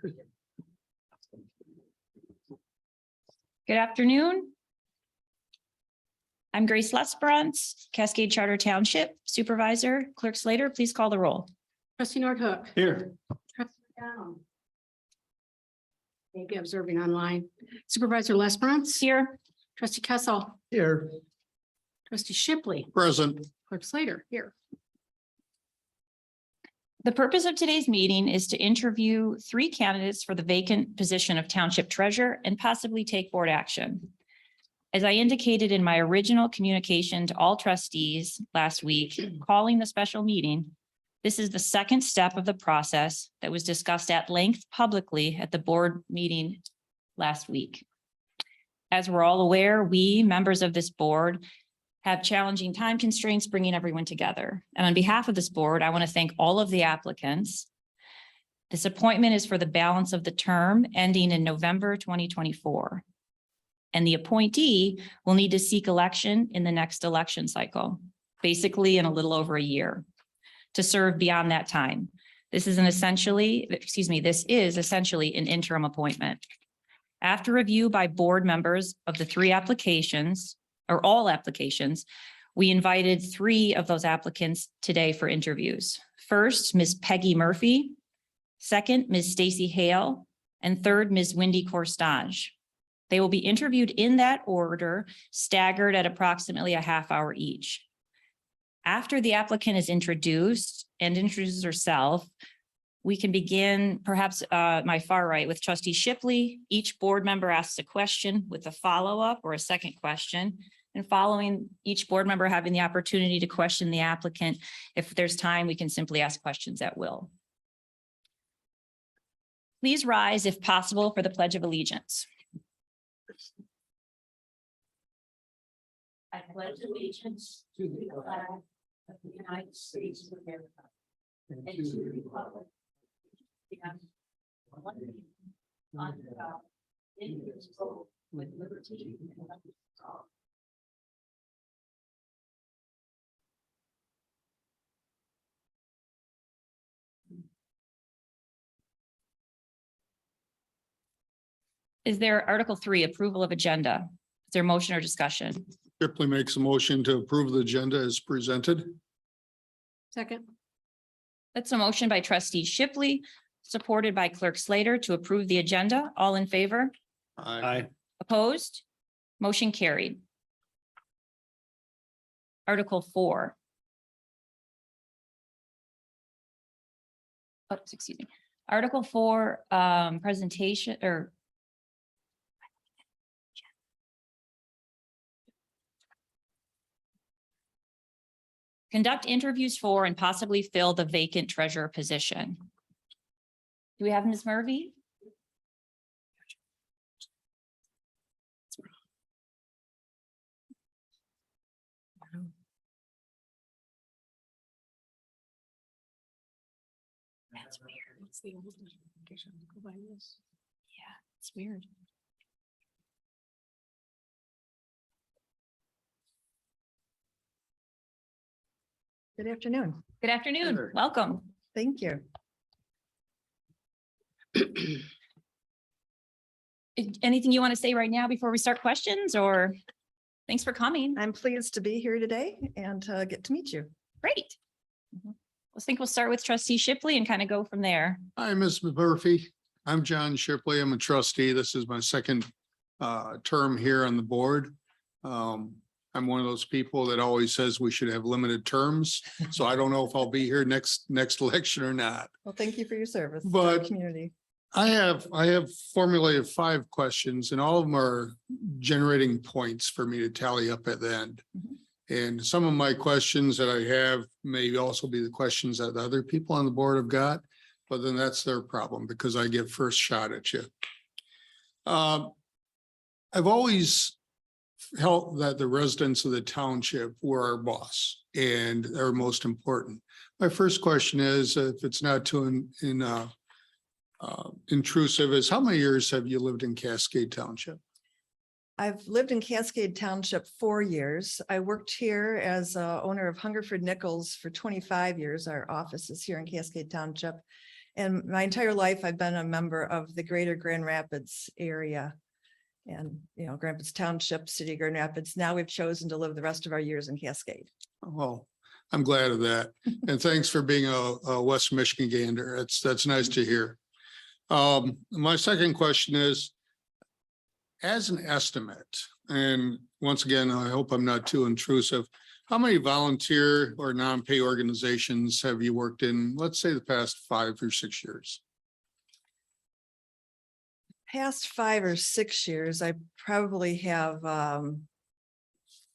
Good afternoon. I'm Grace Lesperance, Cascade Charter Township Supervisor. Clerk Slater, please call the roll. Trustee Nordhook. Here. Trustee McDonald. Maybe observing online. Supervisor Lesperance. Here. Trustee Kessel. Here. Trustee Shipley. Present. Clerk Slater here. The purpose of today's meeting is to interview 3 candidates for the vacant position of Township Treasurer and possibly take board action. As I indicated in my original communication to all trustees last week, calling the special meeting, this is the second step of the process that was discussed at length publicly at the board meeting last week. As we're all aware, we, members of this board, have challenging time constraints bringing everyone together. And on behalf of this board, I want to thank all of the applicants. This appointment is for the balance of the term ending in November 2024. And the appointee will need to seek election in the next election cycle, basically in a little over a year, to serve beyond that time. This is essentially an interim appointment. After review by board members of the 3 applications, or all applications, we invited 3 of those applicants today for interviews. First, Ms. Peggy Murphy. Second, Ms. Stacy Hale. And third, Ms. Wendy Corstage. They will be interviewed in that order, staggered at approximately a half hour each. After the applicant is introduced and introduces herself, we can begin perhaps my far right with Trustee Shipley. Each board member asks a question with a follow-up or a second question. And following each board member having the opportunity to question the applicant, if there's time, we can simply ask questions at will. Please rise if possible for the Pledge of Allegiance. I pledge allegiance to the flag of the United States of America and to the republic under God, indivisible, with liberty and justice for all. Is there Article 3, approval of agenda? Is there a motion or discussion? Shipley makes a motion to approve the agenda as presented. Second. That's a motion by Trustee Shipley, supported by Clerk Slater to approve the agenda. All in favor? Aye. Opposed? Motion carried. Article 4. Oh, excuse me. Article 4, presentation or conduct interviews for and possibly fill the vacant treasurer position. Do we have Ms. Murphy? That's weird. What's the old notification? Go by this. Yeah, it's weird. Good afternoon. Good afternoon. Sure. Welcome. Thank you. Anything you want to say right now before we start questions, or thanks for coming? I'm pleased to be here today and get to meet you. Great. I think we'll start with Trustee Shipley and kind of go from there. Hi, Ms. Murphy. I'm John Shipley. I'm a trustee. This is my second term here on the board. I'm one of those people that always says we should have limited terms. So I don't know if I'll be here next election or not. Well, thank you for your service to But- the community. I have formulated 5 questions and all of them are generating points for me to tally up at the end. Mhm. And some of my questions that I have may also be the questions that the other people on the board have got, but then that's their problem because I get first shot at you. I've always felt that the residents of the township were our boss and are most important. My first question is, if it's not too intrusive, is how many years have you lived in Cascade Township? I've lived in Cascade Township 4 years. I worked here as owner of Hungerford Nichols for 25 years. Our office is here in Cascade Township. And my entire life, I've been a member of the greater Grand Rapids area. And, Grand Rapids Township, City of Grand Rapids. Now we've chosen to live the rest of our years in Cascade. Well, I'm glad of that. And thanks for being a West Michigan gander. That's nice to hear. My second question is, as an estimate, and once again, I hope I'm not too intrusive, how many volunteer or non-pay organizations have you worked in, let's say the past 5 or 6 years? Past 5 or 6 years, I probably have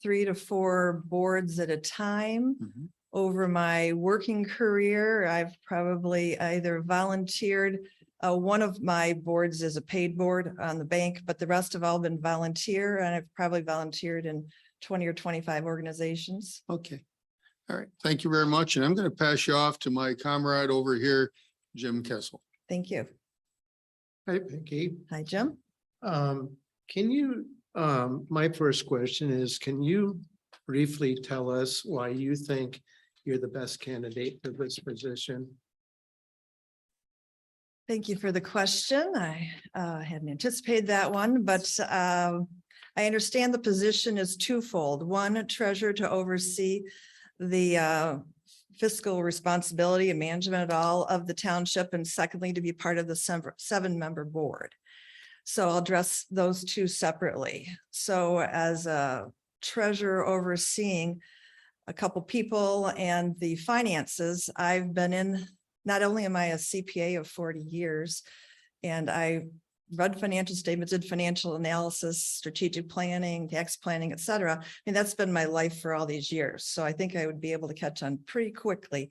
3 to 4 boards at a time. Mhm. Over my working career, I've probably either volunteered. One of my boards is a paid board on the bank, but the rest have all been volunteer, and I've probably volunteered in 20 or 25 organizations. Okay. All right. Thank you very much. And I'm going to pass you off to my comrade over here, Jim Kessel. Thank you. Hi, Becky. Hi, Jim. Can you, my first question is, can you briefly tell us why you think you're the best candidate for this position? Thank you for the question. I hadn't anticipated that one, but I understand the position is twofold. One, treasurer to oversee the fiscal responsibility and management at all of the township, and secondly, to be part of the 7-member board. So I'll address those two separately. So as a treasurer overseeing a couple people and the finances, I've been in, not only am I a CPA of 40 years, and I read financial statements, did financial analysis, strategic planning, tax planning, et cetera. I mean, that's been my life for all these years. So I think I would be able to catch on pretty quickly.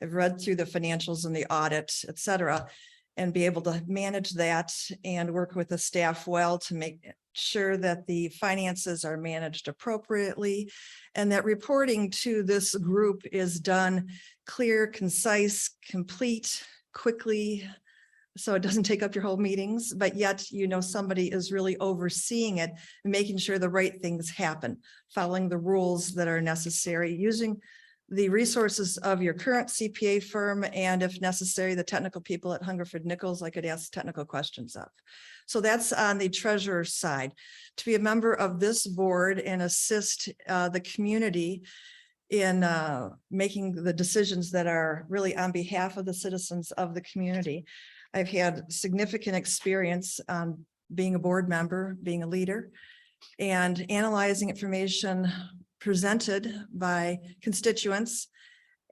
I've read through the financials and the audit, et cetera, and be able to manage that and work with the staff well to make sure that the finances are managed appropriately and that reporting to this group is done clear, concise, complete, quickly, so it doesn't take up your whole meetings, but yet, somebody is really overseeing it and making sure the right things happen, following the rules that are necessary, using the resources of your current CPA firm, and if necessary, the technical people at Hungerford Nichols I could ask technical questions of. So that's on the treasurer's side. To be a member of this board and assist the community in making the decisions that are really on behalf of the citizens of the community. I've had significant experience being a board member, being a leader, and analyzing information presented by constituents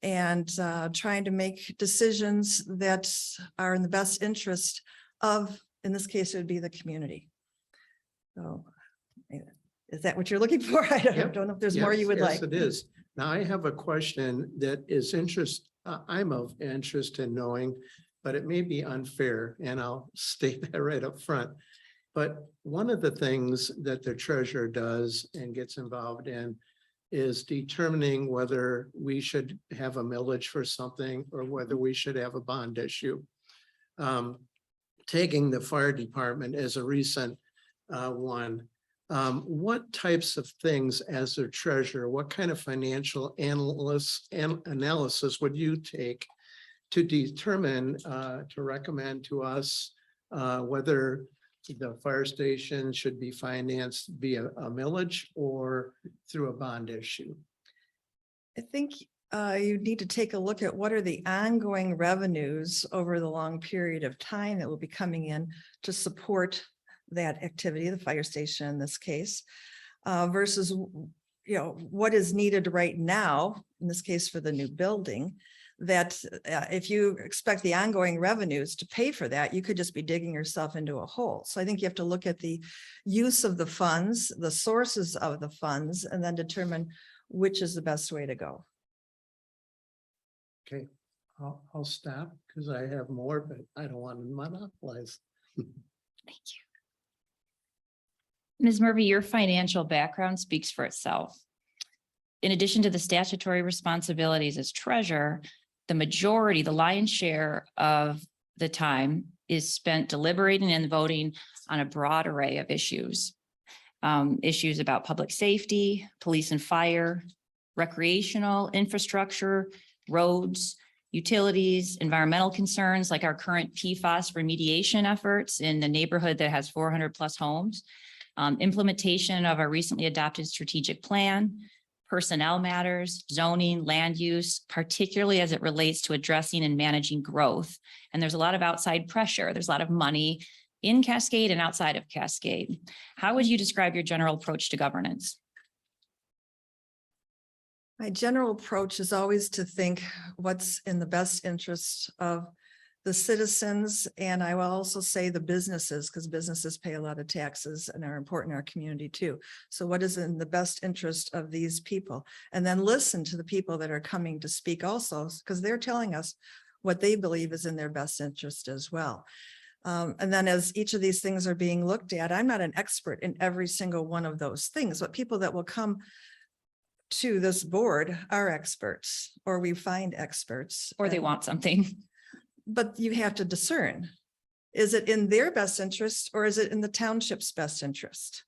and trying to make decisions that are in the best interest of, in this case, it would be the community. So is that what you're looking for? I don't know if there's more you would like. Yes, it is. Now I have a question that is I'm of interest in knowing, but it may be unfair, and I'll state that right up front. But one of the things that the treasurer does and gets involved in is determining whether we should have a millage for something or whether we should have a bond issue. Taking the fire department as a recent one, what types of things as their treasurer, what kind of financial analysis would you take to determine, to recommend to us whether the fire station should be financed via a millage or through a bond issue? I think you need to take a look at what are the ongoing revenues over the long period of time that will be coming in to support that activity, the fire station in this case, versus what is needed right now, in this case for the new building, that if you expect the ongoing revenues to pay for that, you could just be digging yourself into a hole. So I think you have to look at the use of the funds, the sources of the funds, and then determine which is the best way to go. Okay, I'll stop because I have more, but I don't want to monopolize. Thank you. Ms. Murphy, your financial background speaks for itself. In addition to the statutory responsibilities as treasurer, the lion's share of the time is spent deliberating and voting on a broad array of issues. Issues about public safety, police and fire, recreational infrastructure, roads, utilities, environmental concerns like our current PFAS remediation efforts in the neighborhood that has 400 plus homes, implementation of our recently adopted strategic plan, personnel matters, zoning, land use, particularly as it relates to addressing and managing growth. And there's a lot of outside pressure. There's a lot of money in Cascade and outside of Cascade. How would you describe your general approach to governance? My general approach is always to think what's in the best interest of the citizens, and I will also say the businesses, because businesses pay a lot of taxes and are important in our community too. So what is in the best interest of these people? And then listen to the people that are coming to speak also, because they're telling us what they believe is in their best interest as well. And then as each of these things are being looked at, I'm not an expert in every single one of those things, but people that will come to this board are experts, or we find experts. Or they want something? But you have to discern, is it in their best interest or is it in the township's best interest?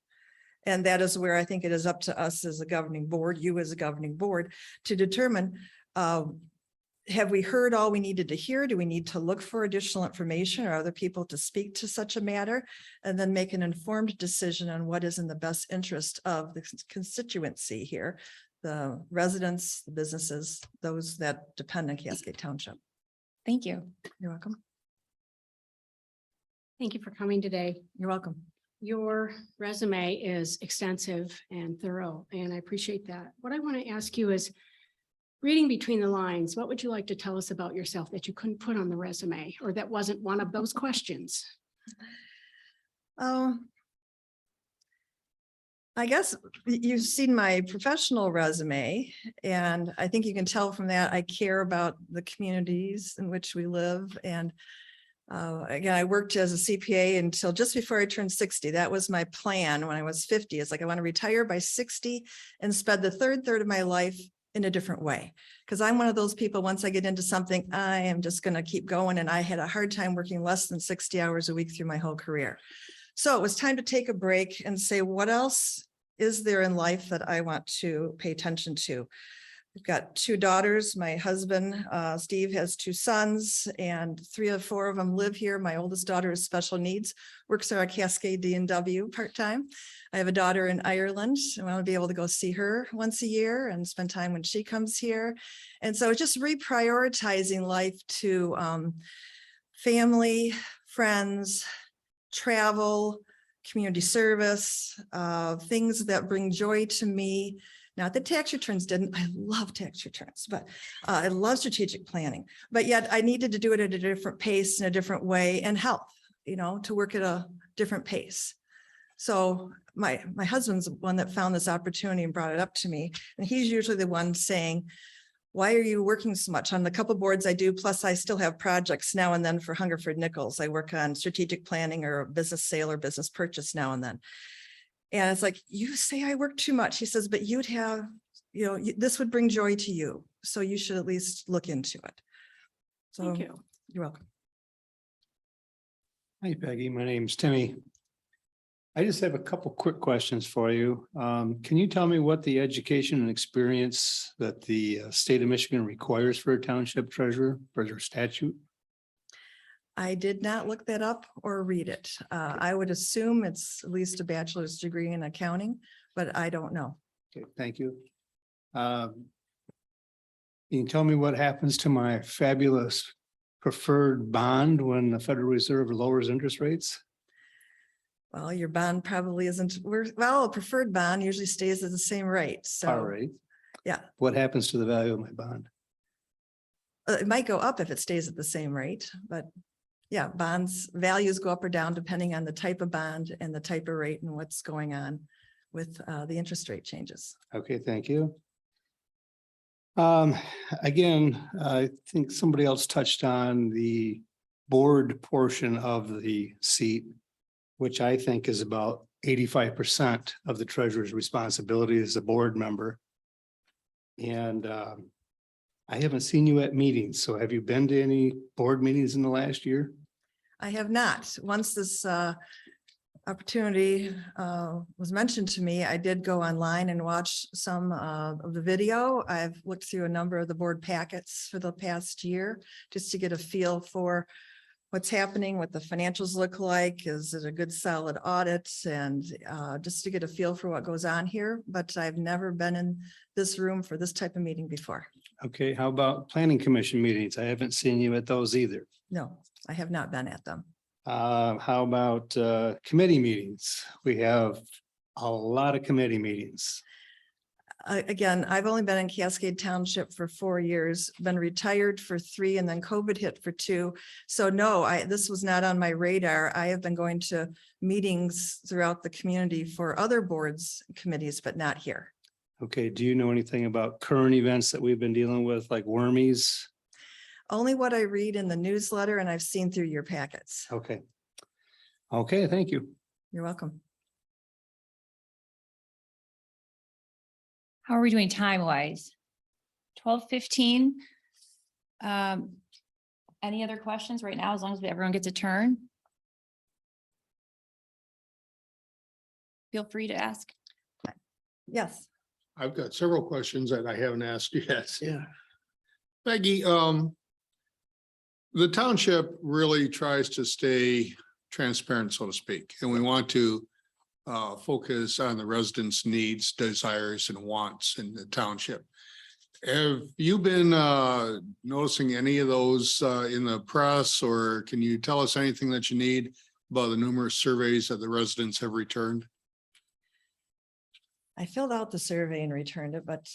And that is where I think it is up to us as a governing board, you as a governing board, to determine, have we heard all we needed to hear? Do we need to look for additional information or other people to speak to such a matter? And then make an informed decision on what is in the best interest of the constituency here, the residents, the businesses, those that depend on Cascade Township. Thank you. You're welcome. Thank you for coming today. You're welcome. Your resume is extensive and thorough, and I appreciate that. What I want to ask you is, reading between the lines, what would you like to tell us about yourself that you couldn't put on the resume, or that wasn't one of those questions? I guess you've seen my professional resume, and I think you can tell from that I care about the communities in which we live. And again, I worked as a CPA until just before I turned 60. That was my plan when I was 50. It's like, I want to retire by 60 and spend the third of my life in a different way. Because I'm one of those people, once I get into something, I am just going to keep going. And I had a hard time working less than 60 hours a week through my whole career. So it was time to take a break and say, what else is there in life that I want to pay attention to? We've got 2 daughters. My husband, Steve, has 2 sons, and 3 or 4 of them live here. My oldest daughter is special needs, works at our Cascade D&W part-time. I have a daughter in Ireland, and I want to be able to go see her once a year and spend time when she comes here. And so it's just reprioritizing life to family, friends, travel, community service, things that bring joy to me. Not that tax returns didn't. I love tax returns, but I love strategic planning. But yet I needed to do it at a different pace, in a different way, and health, to work at a different pace. So my husband's the one that found this opportunity and brought it up to me. And he's usually the one saying, why are you working so much? On the couple boards I do, plus I still have projects now and then for Hungerford Nichols. I work on strategic planning or a business sale or business purchase now and then. And it's like, you say I work too much. He says, but you'd have, this would bring joy to you. So you should at least look into it. So Thank you. You're welcome. Hi, Peggy. My name's Timmy. I just have a couple quick questions for you. Can you tell me what the education and experience that the state of Michigan requires for a township treasurer for their statute? I did not look that up or read it. I would assume it's at least a bachelor's degree in accounting, but I don't know. Okay, thank you. Can you tell me what happens to my fabulous preferred bond when the Federal Reserve lowers interest rates? Well, your bond probably isn't, well, a preferred bond usually stays at the same rate. So, All right. yeah. What happens to the value of my bond? It might go up if it stays at the same rate, but yeah, bonds values go up or down depending on the type of bond and the type of rate and what's going on with the interest rate changes. Okay, thank you. Again, I think somebody else touched on the board portion of the seat, which I think is about 85% of the treasurer's responsibility as a board member. And I haven't seen you at meetings. So have you been to any board meetings in the last year? I have not. Once this opportunity was mentioned to me, I did go online and watch some of the video. I've looked through a number of the board packets for the past year just to get a feel for what's happening, what the financials look like. Is it a good solid audit? And just to get a feel for what goes on here. But I've never been in this room for this type of meeting before. Okay, how about planning commission meetings? I haven't seen you at those either. No, I have not been at them. How about committee meetings? We have a lot of committee meetings. Again, I've only been in Cascade Township for 4 years, been retired for 3, and then COVID hit for 2. So no, this was not on my radar. I have been going to meetings throughout the community for other boards, committees, but not here. Okay, do you know anything about current events that we've been dealing with, like Wormies? Only what I read in the newsletter and I've seen through your packets. Okay. Okay, thank you. You're welcome. How are we doing time wise? 12:15. Any other questions right now, as long as everyone gets a turn? Feel free to ask. Yes. I've got several questions that I haven't asked yet. Yeah. Peggy, the township really tries to stay transparent, so to speak, and we want to focus on the residents' needs, desires, and wants in the township. Have you been noticing any of those in the press, or can you tell us anything that you need about the numerous surveys that the residents have returned? I filled out the survey and returned it, but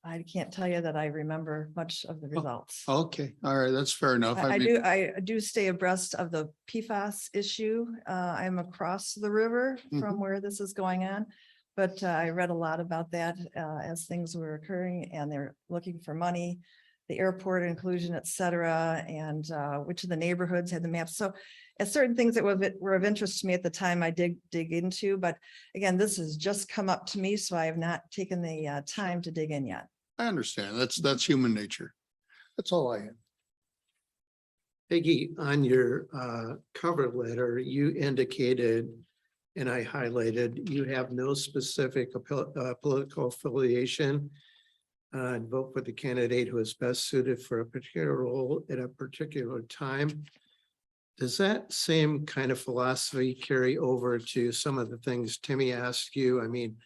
I can't tell you that I remember much of the results. Okay, all right, that's fair enough. I mean, do stay abreast of the PFAS issue. I'm across the river from where this is going on. But I read a lot about that as things were occurring, and they're looking for money, the airport inclusion, et cetera, and which of the neighborhoods had the maps. So certain things that were of interest to me at the time I did dig into, but again, this has just come up to me, so I have not taken the time to dig in yet. I understand. That's human nature. That's all I have. Peggy, on your cover letter, you indicated, and I highlighted, you have no specific political affiliation. And vote for the candidate who is best suited for a particular role at a particular time. Does that same kind of philosophy carry over to some of the things Timmy asked you? I mean,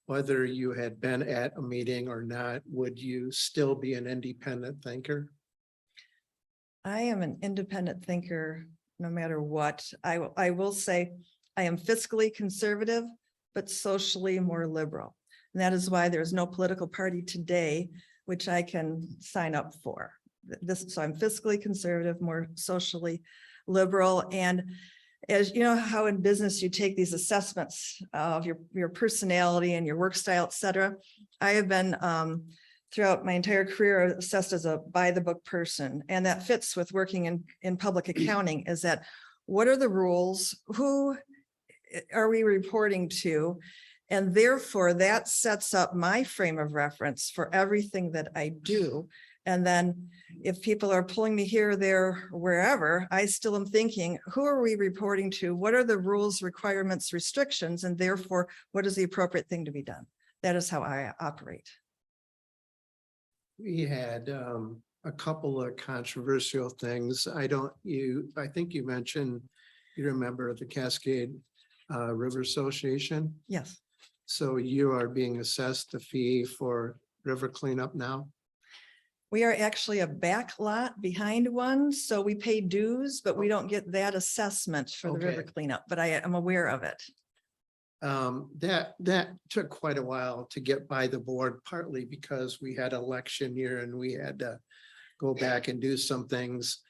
whether you had been at a meeting or not, would you still be an independent thinker? I am an independent thinker, no matter what. I will say I am fiscally conservative, but socially more liberal. And that is why there's no political party today which I can sign up for. So I'm fiscally conservative, more socially liberal. And as you know, how in business you take these assessments of your personality and your work style, et cetera. I have been throughout my entire career assessed as a by the book person. And that fits with working in public accounting, is that what are the rules? Who are we reporting to? And therefore that sets up my frame of reference for everything that I do. And then if people are pulling me here, there, wherever, I still am thinking, who are we reporting to? What are the rules, requirements, restrictions? And therefore, what is the appropriate thing to be done? That is how I operate. We had a couple of controversial things. I think you mentioned, you remember the Cascade River Association. Yes. So you are being assessed a fee for river cleanup now? We are actually a back lot behind one, so we pay dues, but we don't get that assessment for the river Okay. cleanup, but I am aware of it. That took quite a while to get by the board, partly because we had election year and we had to go back and do some things.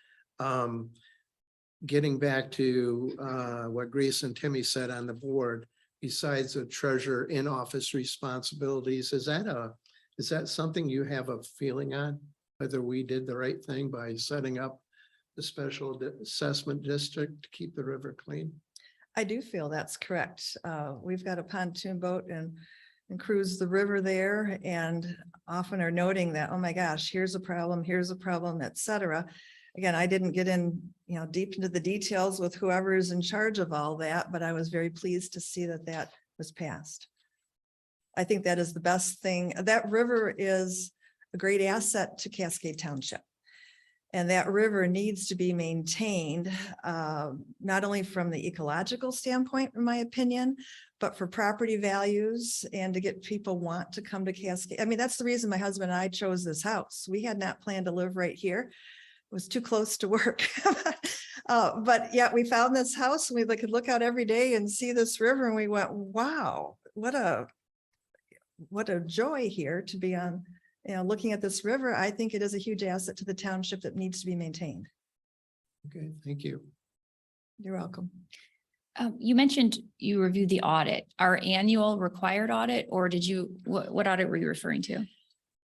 Getting back to what Grace and Timmy said on the board, besides the treasurer in-office responsibilities, is that something you have a feeling on? Whether we did the right thing by setting up the special assessment district to keep the river clean? I do feel that's correct. We've got a pontoon boat and cruise the river there, and often are noting that, oh my gosh, here's a problem, et cetera. again, I didn't get in, deep into the details with whoever is in charge of all that, but I was very pleased to see that that was passed. I think that is the best thing. That river is a great asset to Cascade Township. And that river needs to be maintained, not only from the ecological standpoint, in my opinion, but for property values and to get people want to come to Cascade. I mean, that's the reason my husband and I chose this house. We had not planned to live right here. It was too close to work. But yet we found this house and we could look out every day and see this river and we went, wow, what a joy here to be on. Looking at this river, I think it is a huge asset to the township that needs to be maintained. Okay, thank you. You're welcome. You mentioned you reviewed the audit, our annual required audit, or did you, what audit were you referring to?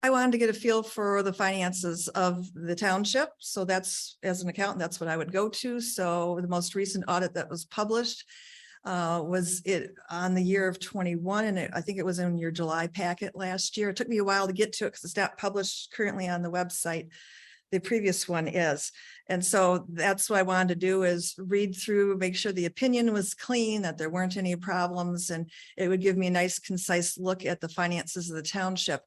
I wanted to get a feel for the finances of the township. So that's, as an accountant, that's what I would go to. So the most recent audit that was published was it on the year of 21. And I think it was in your July packet last year. It took me a while to get to it because it's not published currently on the website. The previous one is. And so that's what I wanted to do is read through, make sure the opinion was clean, that there weren't any problems, and it would give me a nice concise look at the finances of the township.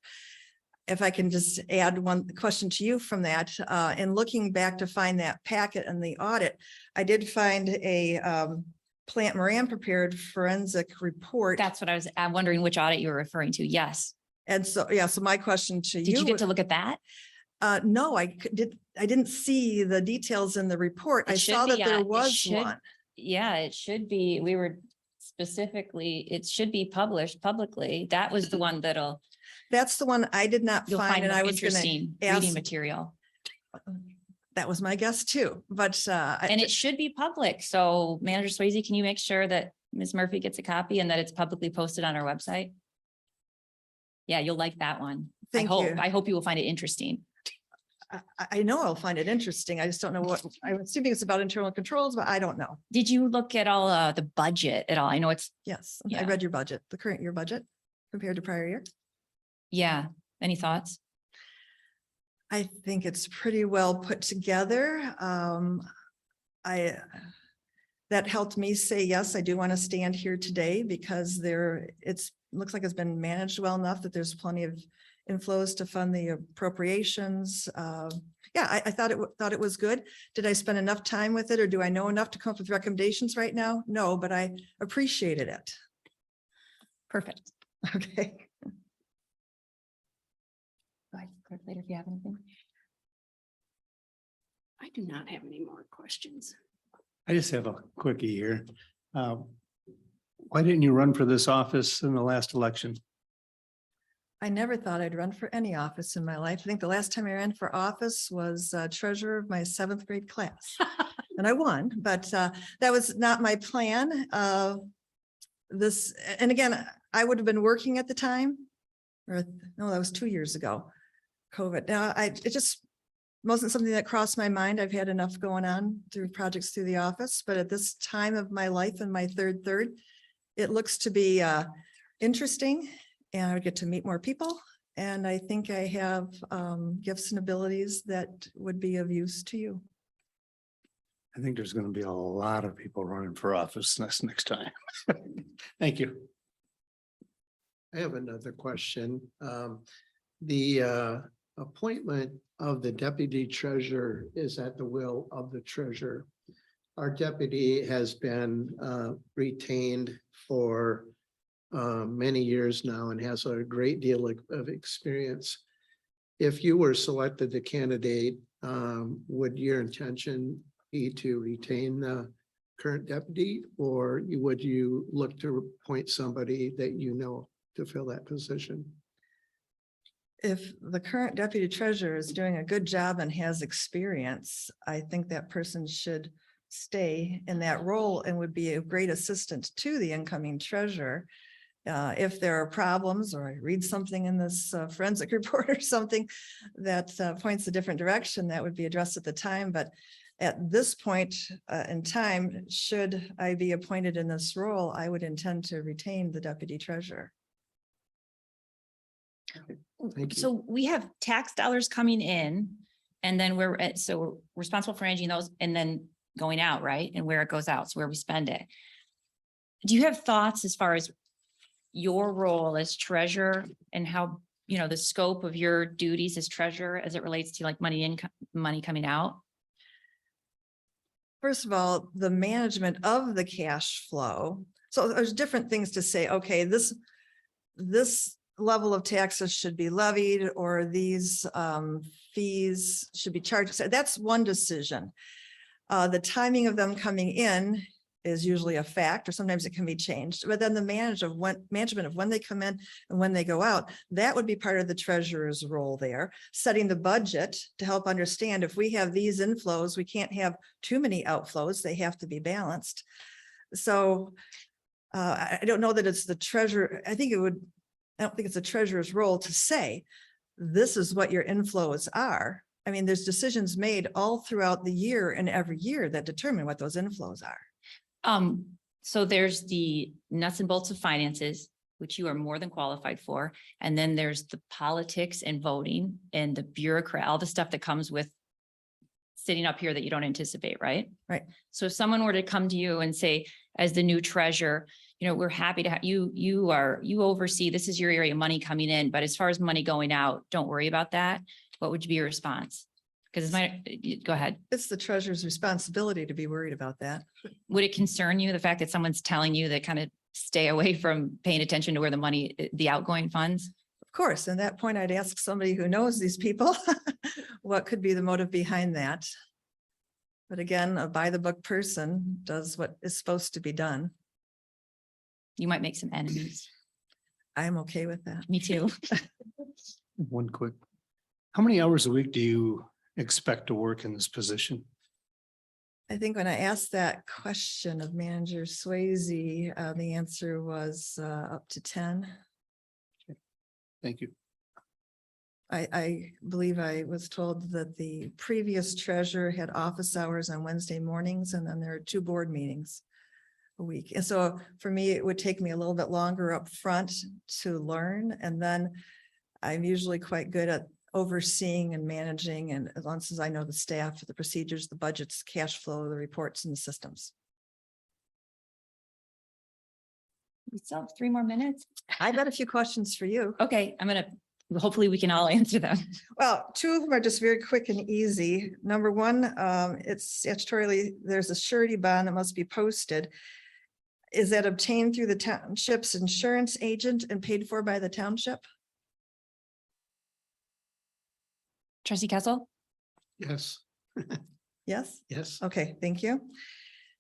If I can just add one question to you from that, in looking back to find that packet and the audit, I did find a Plant Moran prepared forensic report. That's what I'm wondering which audit you were referring to. Yes. And so, yeah, so my question to you. Did you get to look at that? No, I didn't see the details in the report. It I should saw be, that there it was should- one. Yeah, it should be. We were specifically, it should be published publicly. That was the one that'll, That's the one I did not you'll find, find and I was going interesting to reading ask. material. That was my guess too, but And it should be public. So Manager Swayze, can you make sure that Ms. Murphy gets a copy and that it's publicly posted on our website? Yeah, you'll like that one. Thank you. I hope you will find it interesting. I know I'll find it interesting. I just don't know what, I'm assuming it's about internal controls, but I don't know. Did you look at all the budget at all? I know it's, Yes, I Yeah. read your budget, the current year budget compared to prior year. yeah. Any thoughts? I think it's pretty well put together. That helped me say, yes, I do want to stand here today because looks like it's been managed well enough that there's plenty of inflows to fund the appropriations. Yeah, I thought it was good. Did I spend enough time with it, or do I know enough to come up with recommendations right now? No, but I appreciated it. Perfect. Okay. Go ahead, clerk, later if you have anything. I do not have any more questions. I just have a quickie here. Why didn't you run for this office in the last election? I never thought I'd run for any office in my life. I think the last time I ran for office was treasurer of my 7th grade class. And I won, but that was not my plan. And again, I would have been working at the time. Or no, that was 2 years ago, COVID. Now, it just wasn't something that crossed my mind. I've had enough going on through projects through the office, but at this time of my life in my third, it looks to be interesting, and I would get to meet more people. And I think I have gifts and abilities that would be of use to you. I think there's going to be a lot of people running for office next time. Thank you. I have another question. The appointment of the deputy treasurer is at the will of the treasurer. Our deputy has been retained for many years now and has a great deal of experience. If you were selected the candidate, would your intention be to retain the current deputy, or would you look to appoint somebody that you know to fill that position? If the current deputy treasurer is doing a good job and has experience, I think that person should stay in that role and would be a great assistant to the incoming treasurer. If there are problems, or I read something in this forensic report or something that points a different direction, that would be addressed at the time. But at this point in time, should I be appointed in this role, I would intend to retain the deputy treasurer. Thank you. So we have tax dollars coming in And then so we're responsible for managing those and then going out, right? And where it goes out, so where we spend it. Do you have thoughts as far as your role as treasurer and how, the scope of your duties as treasurer as it relates to like money income, money coming out? First of all, the management of the cash flow. So there's different things to say, okay, this level of taxes should be levied or these fees should be charged. So that's one decision. The timing of them coming in is usually a fact, or sometimes it can be changed. But then the management of when they come in and when they go out, that would be part of the treasurer's role there, setting the budget to help understand if we have these inflows, we can't have too many outflows. They have to be balanced. So I don't know that it's the treasurer. I don't think it's the treasurer's role to say, this is what your inflows are. I mean, there's decisions made all throughout the year and every year that determine what those inflows are. So there's the nuts and bolts of finances, which you are more than qualified for. And then there's the politics and voting and the bureaucrat, all the stuff that comes with sitting up here that you don't anticipate, right? Right. So if someone were to come to you and say, as the new treasurer, we're happy to have you oversee, this is your area of money coming in, but as far as money going out, don't worry about that. What would be your response? Because go ahead. It's the treasurer's responsibility to be worried about that. Would it concern you, the fact that someone's telling you that kind of stay away from paying attention to where the outgoing funds? Of course, at that point, I'd ask somebody who knows these people, what could be the motive behind that? But again, a by the book person does what is supposed to be done. You might make some enemies. I'm okay with that. Me too. One quick, how many hours a week do you expect to work in this position? I think when I asked that question of Manager Swayze, the answer was up to 10. Thank you. I believe I was told that the previous treasurer had office hours on Wednesday mornings, and then there are 2 board meetings a week. And so for me, it would take me a little bit longer up front to learn. And then I'm usually quite good at overseeing and managing, and as long as I know the staff, the procedures, the budgets, cash flow, the reports and the systems. We still have 3 more minutes. I got a few questions for you. Okay, hopefully we can all answer them. Well, 2 of them are just very quick and easy. Number 1, it's statutorily, there's a surety bond that must be posted. Is that obtained through the township's insurance agent and paid for by the township? Trustee Kessel? Yes, Yes? yes. Okay, thank you.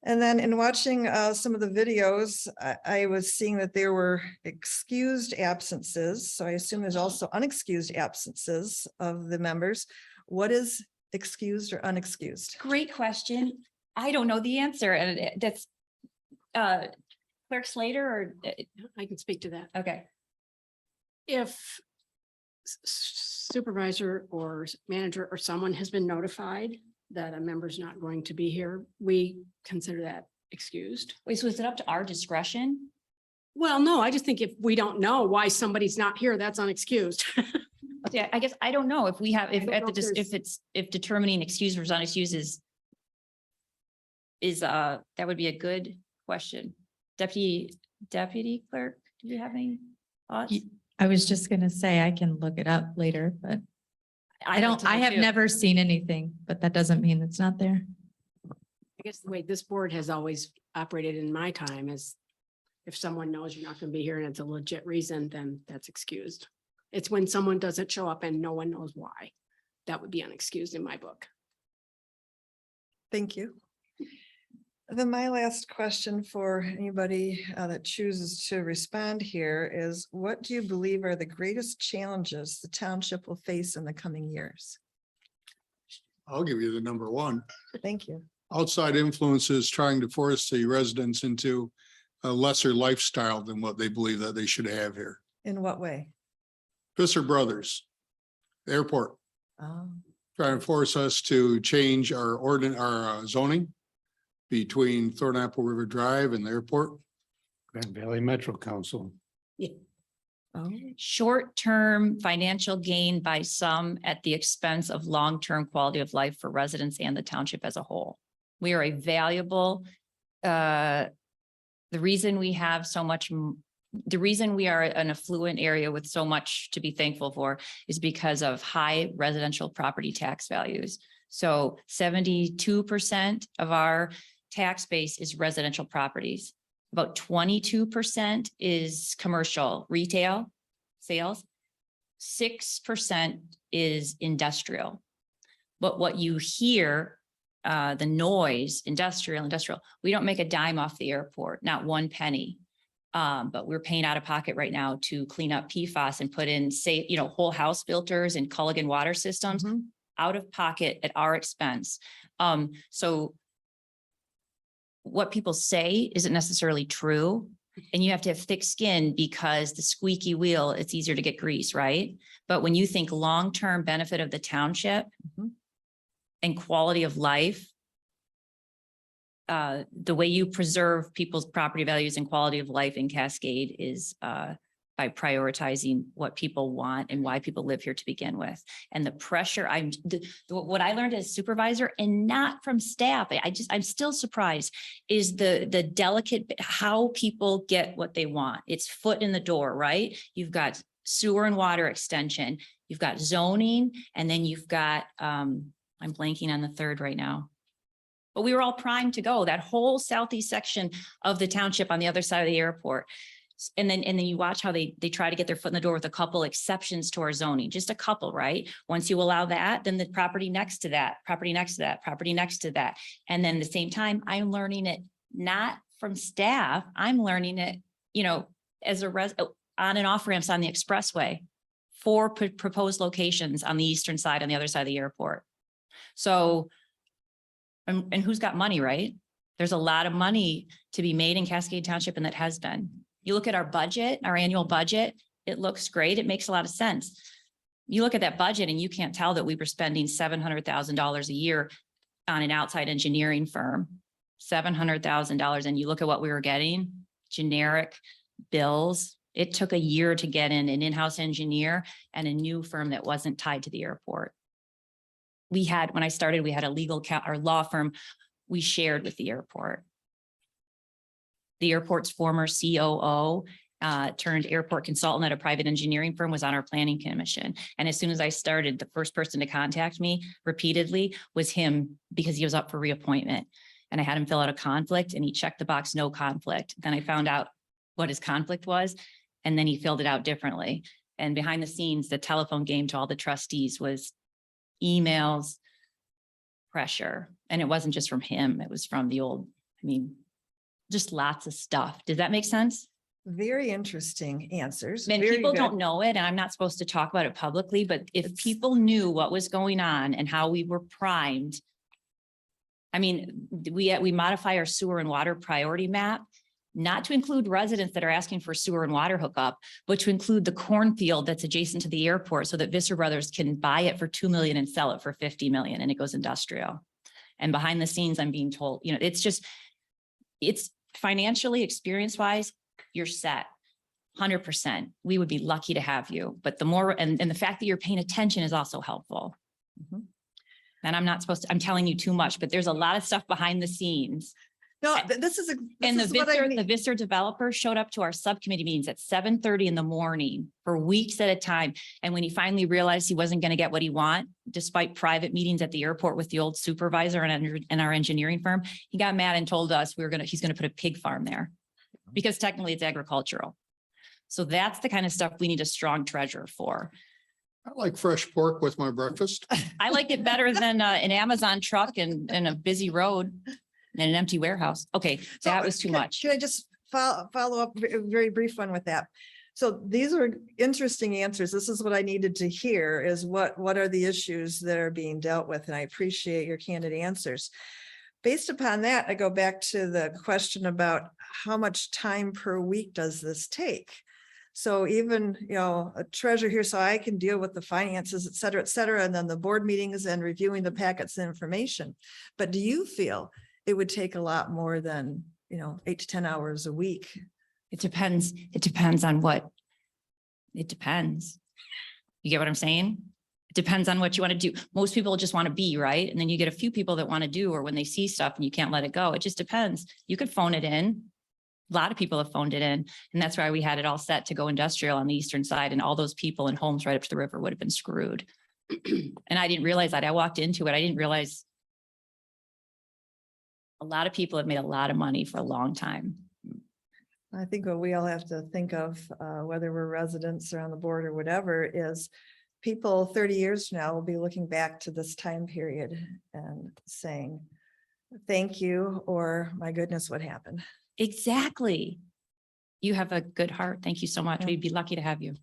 And then in watching some of the videos, I was seeing that there were excused absences. So I assume there's also unexcused absences of the members. What is excused or unexcused? Great question. I don't know the answer, and that's Clerk Slater or, I can speak to that. okay. If supervisor or manager or someone has been notified that a member's not going to be here, we consider that excused. Wait, so is it up to our discretion? Well, no, I just think if we don't know why somebody's not here, that's unexcused. Yeah, I guess I don't know if we have, I don't know if determining excused versus unexcused is that would be a good question. Deputy Clerk, do you have any thoughts? I was just gonna say, I can look it up later, but I have never seen anything, but that doesn't mean it's not there. I guess the way this board has always operated in my time is if someone knows you're not going to be here and it's a legit reason, then that's excused. It's when someone doesn't show up and no one knows why. That would be unexcused in my book. Thank you. Then my last question for anybody that chooses to respond here is, what do you believe are the greatest challenges the township will face in the coming years? I'll give you the number 1. Thank you. Outside influences trying to force the residents into a lesser lifestyle than what they believe that they should have here. In what way? Visser Brothers, the airport, trying to force us to change our zoning between Thornapple River Drive and the airport. Grand Valley Metro Council. Oh, Short-term financial gain by some at the expense of long-term quality of life for residents and the township as a whole. We are a valuable, the reason we have so much, the reason we are an affluent area with so much to be thankful for is because of high residential property tax values. So 72% of our tax base is residential properties. About 22% is commercial retail sales. 6% is industrial. But what you hear, the noise, industrial, we don't make a dime off the airport, not one penny. But we're paying out of pocket right now to clean up PFAS and put in safe, whole house filters and Culligan water systems out of pocket at our expense. So what people say isn't necessarily true. And you have to have thick skin because the squeaky wheel, it's easier to get grease, right? But when you think long-term benefit of the township and quality of life, the way you preserve people's property values and quality of life in Cascade is by prioritizing what people want and why people live here to begin with. And the pressure what I learned as supervisor and not from staff, I'm still surprised is the delicate, how people get what they want. It's foot in the door, right? You've got sewer and water extension, you've got zoning, and then you've got, I'm blanking on the third right now. But we were all primed to go, that whole southeast section of the township on the other side of the airport. And then you watch how they try to get their foot in the door with a couple exceptions to our zoning, just a couple, right? Once you allow that, then the property next to that, property next to that, property next to that. And then at the same time, I'm learning it not from staff, I'm learning it, as a on and off ramps on the expressway, 4 proposed locations on the eastern side, on the other side of the airport. So, and who's got money, right? There's a lot of money to be made in Cascade Township, and that has been. You look at our budget, our annual budget, it looks great. It makes a lot of sense. You look at that budget and you can't tell that we were spending $700,000 a year on an outside engineering firm, $700,000. And you look at what we were getting, generic bills. It took a year to get in an in-house engineer and a new firm that wasn't tied to the airport. When I started, we had a law firm we shared with the airport. The airport's former COO turned airport consultant at a private engineering firm, was on our planning commission. And as soon as I started, the first person to contact me repeatedly was him, because he was up for reappointment. And I had him fill out a conflict and he checked the box, no conflict. Then I found out what his conflict was, and then he filled it out differently. And behind the scenes, the telephone game to all the trustees was emails, pressure. And it wasn't just from him, it was from the old, just lots of stuff. Does that make sense? very interesting answers. And Very people good. don't know it, and I'm not supposed to talk about it publicly, but if It's- people knew what was going on and how we were primed. We modify our sewer and water priority map, not to include residents that are asking for sewer and water hookup, but to include the cornfield that's adjacent to the airport so that Visser Brothers can buy it for 2 million and sell it for 50 million, and it goes industrial. And behind the scenes, I'm being told, it's financially, experience-wise, you're set 100%. We would be lucky to have you, but the more, and the fact that you're paying attention is also helpful. Mhm. And I'm telling you too much, but there's a lot of stuff behind the scenes. No, this is. And this is what I the mean. Visser developer showed up to our subcommittee meetings at 7:30 in the morning for weeks at a time. And when he finally realized he wasn't going to get what he want, despite private meetings at the airport with the old supervisor and our engineering firm, he got mad and told us he's going to put a pig farm there because technically it's agricultural. So that's the kind of stuff we need a strong treasurer for. I like fresh pork with my breakfast. I like it better than an Amazon truck and a busy road and an empty warehouse. Okay, So, that was too can- much. Can I just follow up a very brief one with that? So these are interesting answers. This is what I needed to hear is what are the issues that are being dealt with? And I appreciate your candid answers. Based upon that, I go back to the question about how much time per week does this take? So even, a treasurer here, so I can deal with the finances, et cetera, and then the board meetings and reviewing the packets and information. But do you feel it would take a lot more than, 8 to 10 hours a week? It depends on what. It depends. You get what I'm saying? It depends on what you want to do. Most people just want to be, right? And then you get a few people that want to do, or when they see stuff and you can't let it go. It just depends. You could phone it in. A lot of people have phoned it in, and that's why we had it all set to go industrial on the eastern side, and all those people in homes right up to the river would have been screwed. And I didn't realize that. I walked into it. I didn't realize a lot of people have made a lot of money for a long time. I think what we all have to think of, whether we're residents or on the board or whatever, is people 30 years from now will be looking back to this time period and saying, thank you, or my goodness, what happened? Exactly. You have a good heart. Thank you so much. Yeah. We'd be lucky to have you.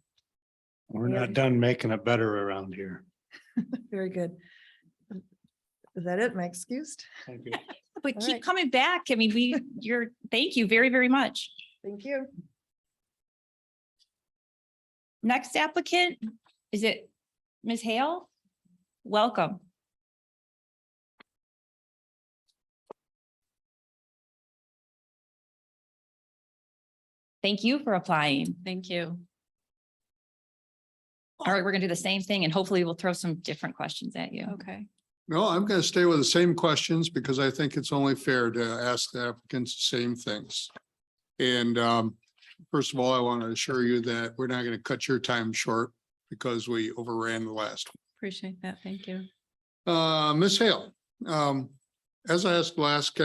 We're Yeah. not done making it better around here. Very good. Is that it? Am I excused? Thank you. But All keep right. coming back. I mean, thank you very, very much. Thank you. Next applicant, is it Ms. Hale? Welcome. Thank you for applying. Thank you. All right, we're gonna do the same thing, and hopefully we'll throw some different questions at you. Okay. No, I'm going to stay with the same questions because I think it's only fair to ask the applicants the same things. And first of all, I want to assure you that we're not going to cut your time short because we overran the last Appreciate that. Thank you. one. Ms. Hale, as I asked the last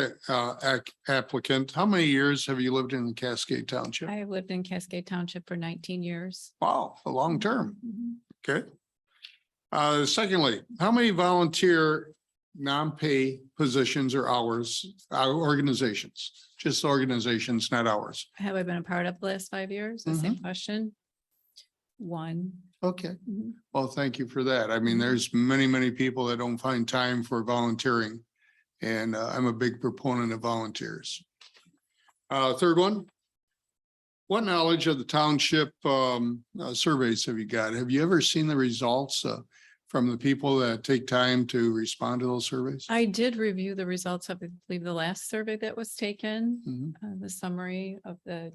applicant, how many years have you lived in Cascade Township? I have lived in Cascade Township for 19 years. Wow, a long term. Mhm. Okay. Secondly, how many volunteer non-pay positions or hours, organizations, just organizations, not hours? Have I been a part of the last 5 years? The same question. One. Okay, Mhm. well, thank you for that. I mean, there's many, many people that don't find time for volunteering. And I'm a big proponent of volunteers. Third one. What knowledge of the township surveys have you got? Have you ever seen the results from the people that take time to respond to those surveys? I did review the results of, I believe, the last survey that was taken, Mhm. the summary of the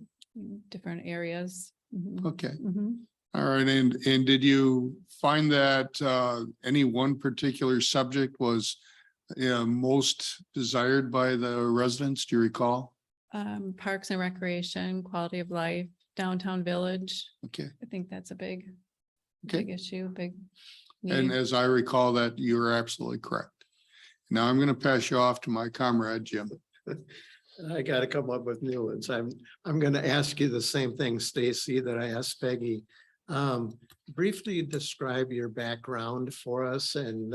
different areas. Mhm. Okay, Mhm. all right. And did you find that any one particular subject was most desired by the residents? Do you recall? Parks and recreation, quality of life, downtown village. Okay, I think that's a big okay. issue, big. And need. as I recall that, you are absolutely correct. Now I'm going to pass you off to my comrade, Jim. I gotta come up with new ones. I'm gonna ask you the same thing, Stacy, that I asked Peggy. Briefly describe your background for us and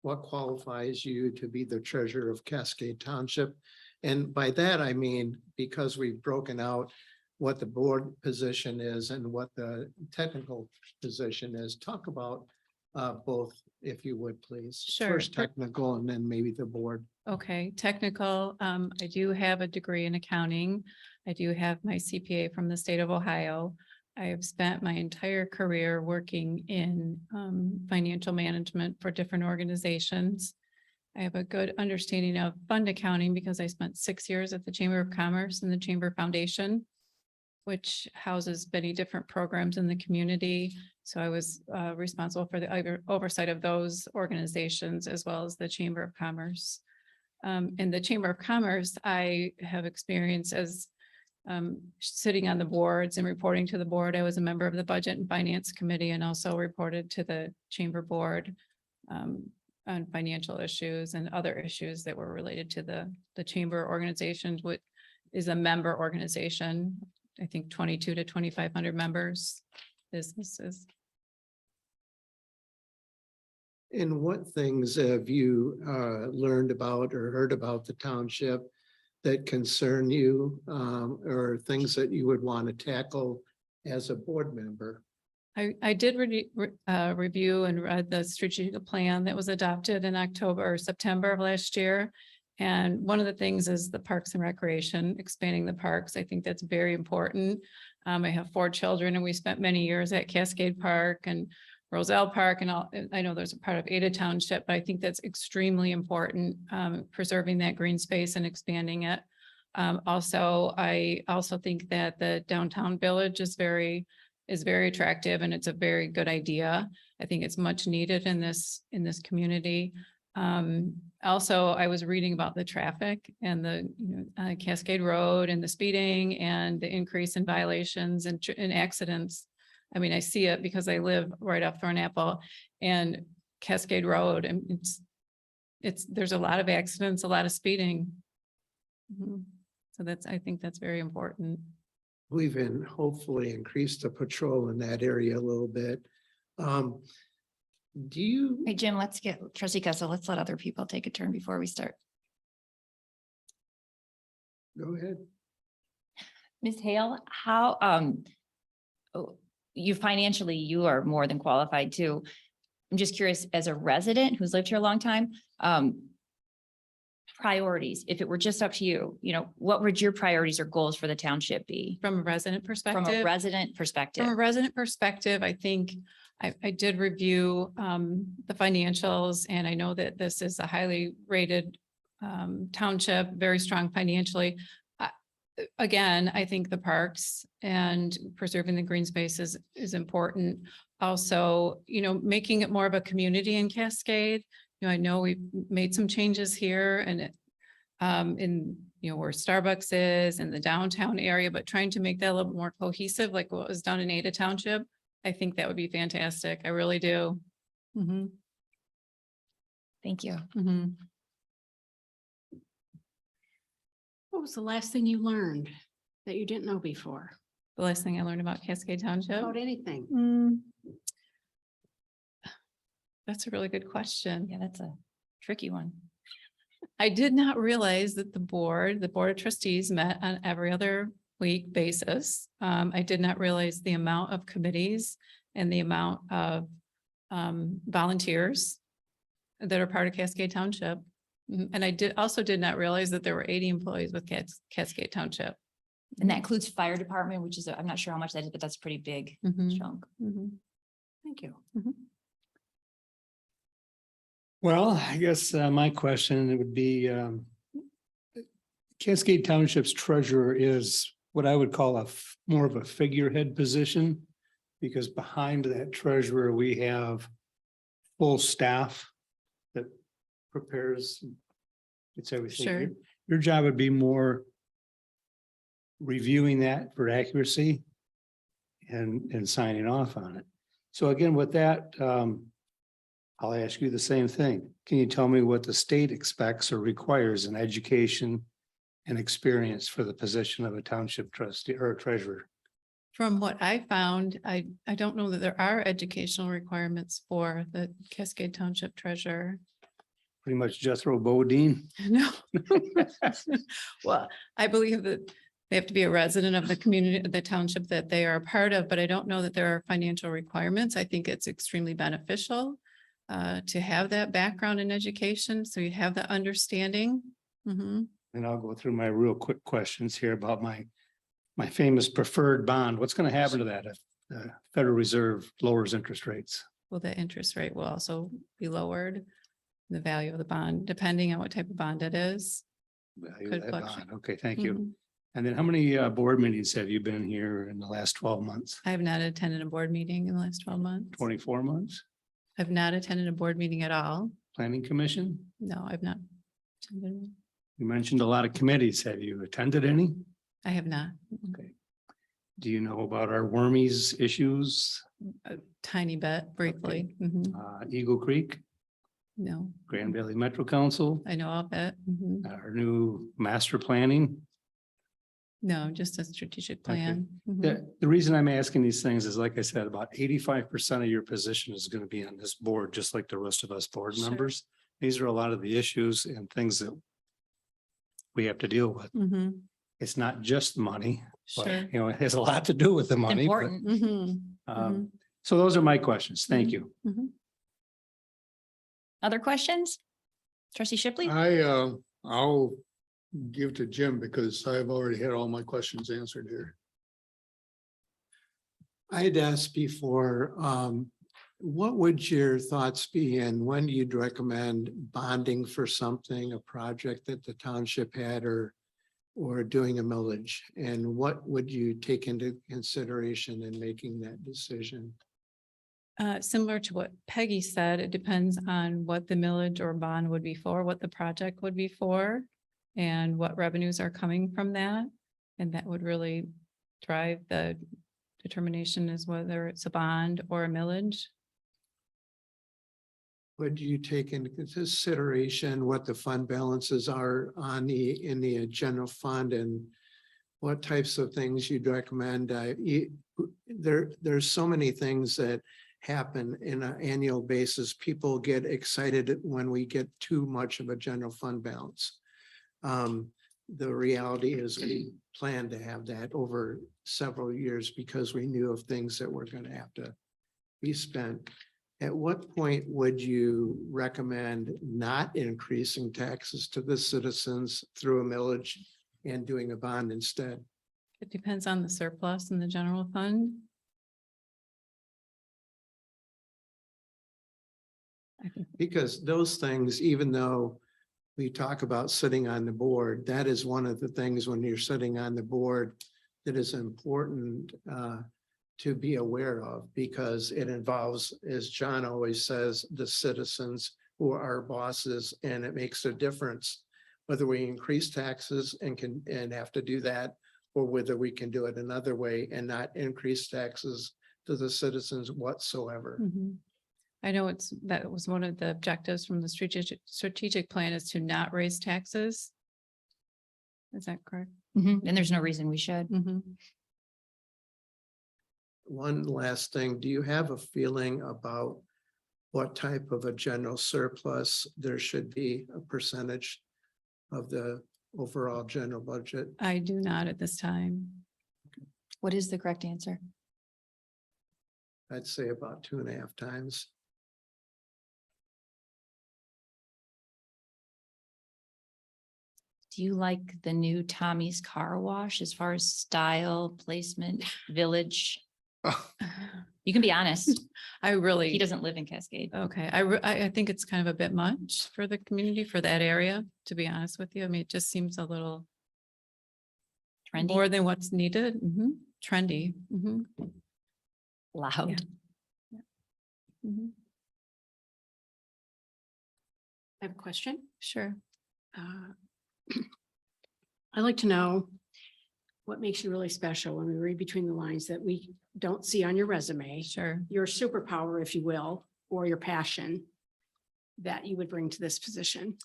what qualifies you to be the treasurer of Cascade Township. And by that, I mean, because we've broken out what the board position is and what the technical position is, talk about both, if you would, please. Sure. First technical and then maybe the board. Okay, technical. I do have a degree in accounting. I do have my CPA from the state of Ohio. I have spent my entire career working in financial management for different organizations. I have a good understanding of fund accounting because I spent 6 years at the Chamber of Commerce and the Chamber Foundation, which houses many different programs in the community. So I was responsible for the oversight of those organizations as well as the Chamber of Commerce. In the Chamber of Commerce, I have experience as sitting on the boards and reporting to the board. I was a member of the Budget and Finance Committee and also reported to the Chamber Board on financial issues and other issues that were related to the Chamber organizations, which is a member organization. I think 22 to 2,500 members, businesses. And what things have you learned about or heard about the township that concern you, or things that you would want to tackle as a board member? I did review and read the strategic plan that was adopted in October or September of last year. And one of the things is the Parks and Recreation, expanding the parks. I think that's very important. I have 4 children and we spent many years at Cascade Park and Roselle Park and all. I know there's a part of Ada Township, but I think that's extremely important, preserving that green space and expanding it. I also think that the downtown village is very is very attractive and it's a very good idea. I think it's much needed in this community. Also, I was reading about the traffic and the Cascade Road and the speeding and the increase in violations and accidents. I mean, I see it because I live right off Thornapple and Cascade Road, and there's a lot of accidents, a lot of speeding. So I think that's very important. We've hopefully increased the patrol in that area a little bit. Do you? Hey, Jim, let's get trustee Kessel, let's let other people take a turn before we start. Go ahead. Ms. Hale, how, you are more than qualified too. I'm just curious, as a resident who's lived here a long time, priorities, if it were just up to you, what would your priorities or goals for the township be? From a resident perspective. From a resident perspective. From a resident perspective, I think I did review the financials, and I know that this is a highly rated township, very strong financially. Again, I think the parks and preserving the green spaces is important. Also, making it more of a community in Cascade. I know we've made some changes here and in where Starbucks is in the downtown area, but trying to make that a little more cohesive, like what was done in Ada Township. I think that would be fantastic. I really do. Thank you. What was the last thing you learned that you didn't know before The last thing I learned about Cascade Township. about anything? That's a really good question. Yeah, that's a tricky one. I did not realize that the board of trustees met on every other week basis. I did not realize the amount of committees and the amount of volunteers that are part of Cascade Township. And I also did not realize that there were 80 employees with Cascade Township. And that includes fire department, which is, I'm not sure how much that is, but that's pretty big chunk. Thank you. Well, I guess my question would be, Cascade Township's treasurer is what I would call more of a figurehead position, because behind that treasurer, we have full staff that prepares. It's everything. Sure. Your job would be more reviewing that for accuracy and signing off on it. So again, with that, I'll ask you the same thing. Can you tell me what the state expects or requires in education and experience for the position of a township trustee or treasurer? From what I found, I don't know that there are educational requirements for the Cascade Township treasurer. Pretty much Jethro Bodine. No. Well, I believe that they have to be a resident of the community, the township that they are a part of, but I don't know that there are financial requirements. I think it's extremely beneficial to have that background in education, so you have the understanding. And I'll go through my real quick questions here about my famous preferred bond. What's going to happen to that if the Federal Reserve lowers interest rates? Well, the interest rate will also be lowered. The value of the bond, depending on what type of bond it is. Value of Could that fluctuate. bond. Okay, thank you. Mhm. And then how many board meetings have you been here in the last 12 months? I have not attended a board meeting in the last 12 months. 24 months? I've not attended a board meeting at all. Planning Commission? No, I've not. Attended. You mentioned a lot of committees. Have you attended any? I have not. Okay. Do you know about our Wormies issues? A tiny bit, briefly. Eagle Creek, No, Grand Valley Metro Council, I know of it. our new master planning? No, just a strategic plan. The reason I'm asking these things is, like I said, about 85% of your position is going to be on this board, just like the rest of us board Sure. members. These are a lot of the issues and things that we have to deal with. It's not just the money, but Sure. it has a lot to do with the money. but, Important. So those are my questions. Thank you. Other questions? Trustee Shipley? I'll give to Jim because I've already had all my questions answered here. I had asked before, what would your thoughts be and when you'd recommend bonding for something, a project that the township had, or or doing a millage? And what would you take into consideration in making that decision? Similar to what Peggy said, it depends on what the millage or bond would be for, what the project would be for, and what revenues are coming from that. And that would really drive the determination as whether it's a bond or a millage. Would you take into consideration what the fund balances are on in the general fund, and what types of things you'd recommend? There's so many things that happen in an annual basis. People get excited when we get too much of a general fund balance. The reality is we plan to have that over several years because we knew of things that were going to have to be spent. At what point would you recommend not increasing taxes to the citizens through a millage and doing a bond instead? It depends on the surplus in the general fund. I think Because those things, even though we talk about sitting on the board, that is one of the things when you're sitting on the board that is important to be aware of, because it involves, as John always says, the citizens who are our bosses, and it makes a difference whether we increase taxes and have to do that, or whether we can do it another way and not increase taxes to the citizens whatsoever. Mhm. I know that was one of the objectives from the strategic plan, is to not raise taxes. Is that correct? And there's no reason we should. Mhm. One last thing, do you have a feeling about what type of a general surplus there should be, a percentage of the overall general budget? I do not at this time. What is the correct answer? I'd say about 2.5 times. Do you like the new Tommy's Car Wash as far as style, placement, village? You can be honest. I really. He doesn't live in Cascade. Okay, I think it's kind of a bit much for the community, for that area, to be honest with you. I mean, it just seems a little Trendy, more than what's needed. Trendy. loud. Mhm. I have a question. Sure. I'd like to know what makes you really special when we read between the lines that we don't see on your resume, Sure. your superpower, if you will, or your passion that you would bring to this position.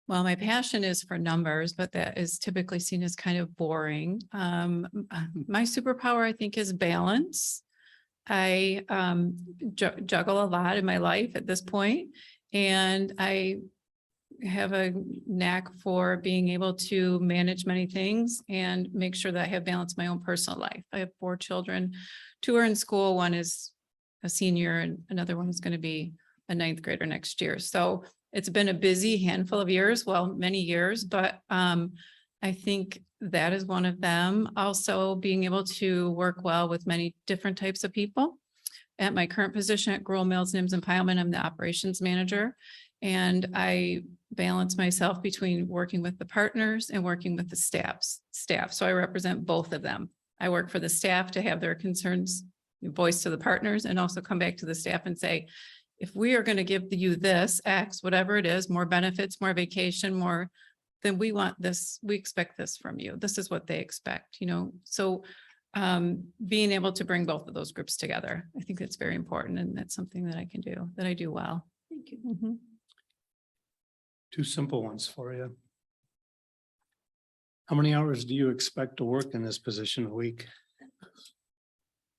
Well, my passion is for numbers, but that is typically seen as kind of boring. My superpower, I think, is balance. I juggle a lot in my life at this point, and I have a knack for being able to manage many things and make sure that I have balance in my own personal life. I have 4 children. 2 are in school. 1 is a senior and another one is going to be a 9th grader next year. So it's been a busy handful of years, well, many years, but I think that is one of them. Also being able to work well with many different types of people. At my current position at Grohl Mills, Nims and Pileman, I'm the operations manager. And I balance myself between working with the partners and working with the staff. So I represent both of them. I work for the staff to have their concerns voiced to the partners, and also come back to the staff and say, if we are going to give you this X, whatever it is, more benefits, more vacation, more, then we want this, we expect this from you. This is what they expect, So being able to bring both of those groups together, I think that's very important. And that's something that I can do, that I do well. Thank you. Mhm. 2 simple ones for you. How many hours do you expect to work in this position a week?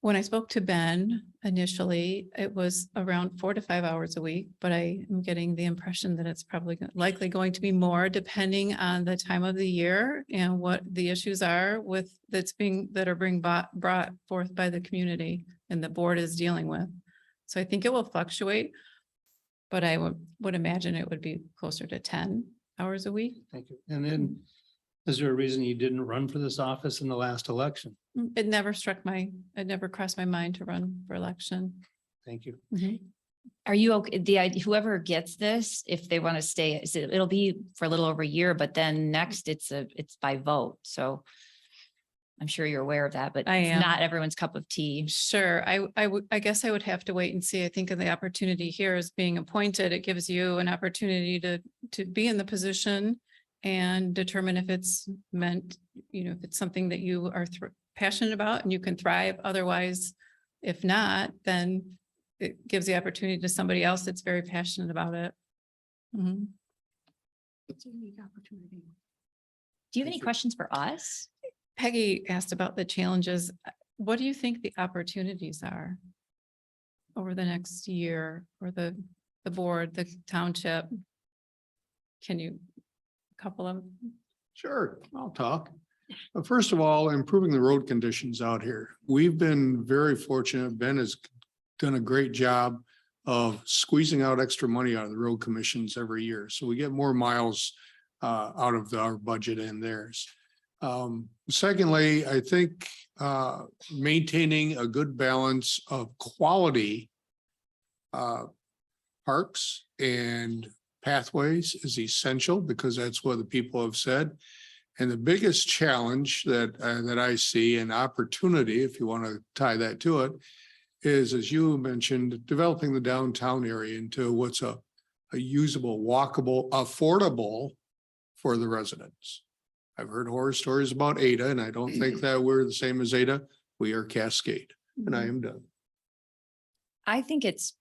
When I spoke to Ben initially, it was around 4 to 5 hours a week, but I am getting the impression that it's probably likely going to be more, depending on the time of the year and what the issues are with that are being brought forth by the community and the board is dealing with. So I think it will fluctuate, but I would imagine it would be closer to 10 hours a week. Thank you. And then, is there a reason you didn't run for this office in the last election? It never crossed my mind to run for election. Thank you. Mhm. Are you okay? The idea, whoever gets this, if they want to stay, it'll be for a little over a year, but then next it's by vote. So I'm sure you're aware of that, but I it's am. not everyone's cup of tea. Sure, I guess I would have to wait and see. I think of the opportunity here as being appointed, it gives you an opportunity to be in the position and determine if it's meant, if it's something that you are passionate about and you can thrive. Otherwise, if not, then it gives the opportunity to somebody else that's very passionate about it. Mhm. It's a unique opportunity. Do you have any questions for us? Peggy asked about the challenges. What do you think the opportunities are over the next year or the board, the township? Can you, a couple of, Sure, I'll talk. First of all, improving the road conditions out here. We've been very fortunate. Ben has done a great job of squeezing out extra money out of the road commissions every year. So we get more miles out of our budget and theirs. Secondly, I think maintaining a good balance of quality parks and pathways is essential because that's what the people have said. And the biggest challenge that I see, an opportunity, if you want to tie that to it, is, as you mentioned, developing the downtown area into what's a usable, walkable, affordable for the residents. I've heard horror stories about Ada, and I don't think that we're the same as Ada. We are Cascade, and I am done. I think it's,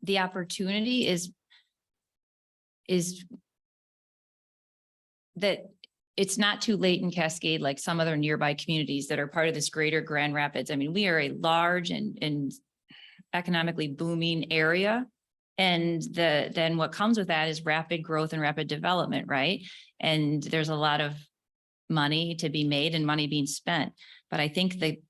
the opportunity is that it's not too late in Cascade, like some other nearby communities that are part of this greater Grand Rapids. I mean, we are a large and economically booming area. And then what comes with that is rapid growth and rapid development, right? And there's a lot of money to be made and money being spent. But I think the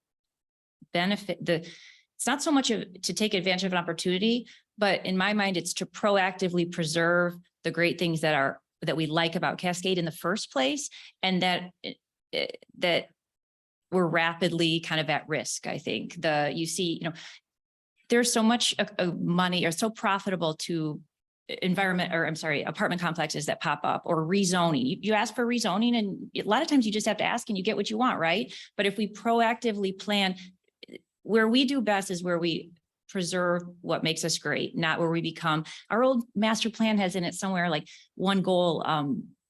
benefit, it's not so much to take advantage of an opportunity, but in my mind, it's to proactively preserve the great things that we like about Cascade in the first place, and that we're rapidly kind of at risk. I think there's so much money, or so profitable to apartment complexes that pop up, or rezoning. You ask for rezoning, and a lot of times you just have to ask and you get what you want, right? But if we proactively plan, where we do best is where we preserve what makes us great, not where we become. Our old master plan has in it somewhere like one goal,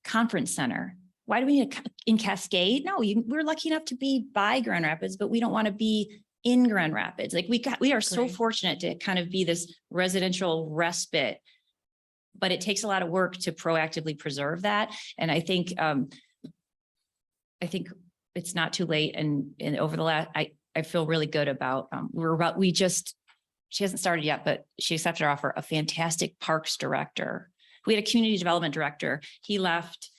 conference center. Why do we need in Cascade? No, we're lucky enough to be by Grand Rapids, but we don't want to be in Grand Rapids. Like we are so Great. fortunate to kind of be this residential respite, but it takes a lot of work to proactively preserve that. And I think it's not too late. And over the last, I feel really good about, she hasn't started yet, but she accepted our offer, a fantastic parks director. We had a community development director. He left,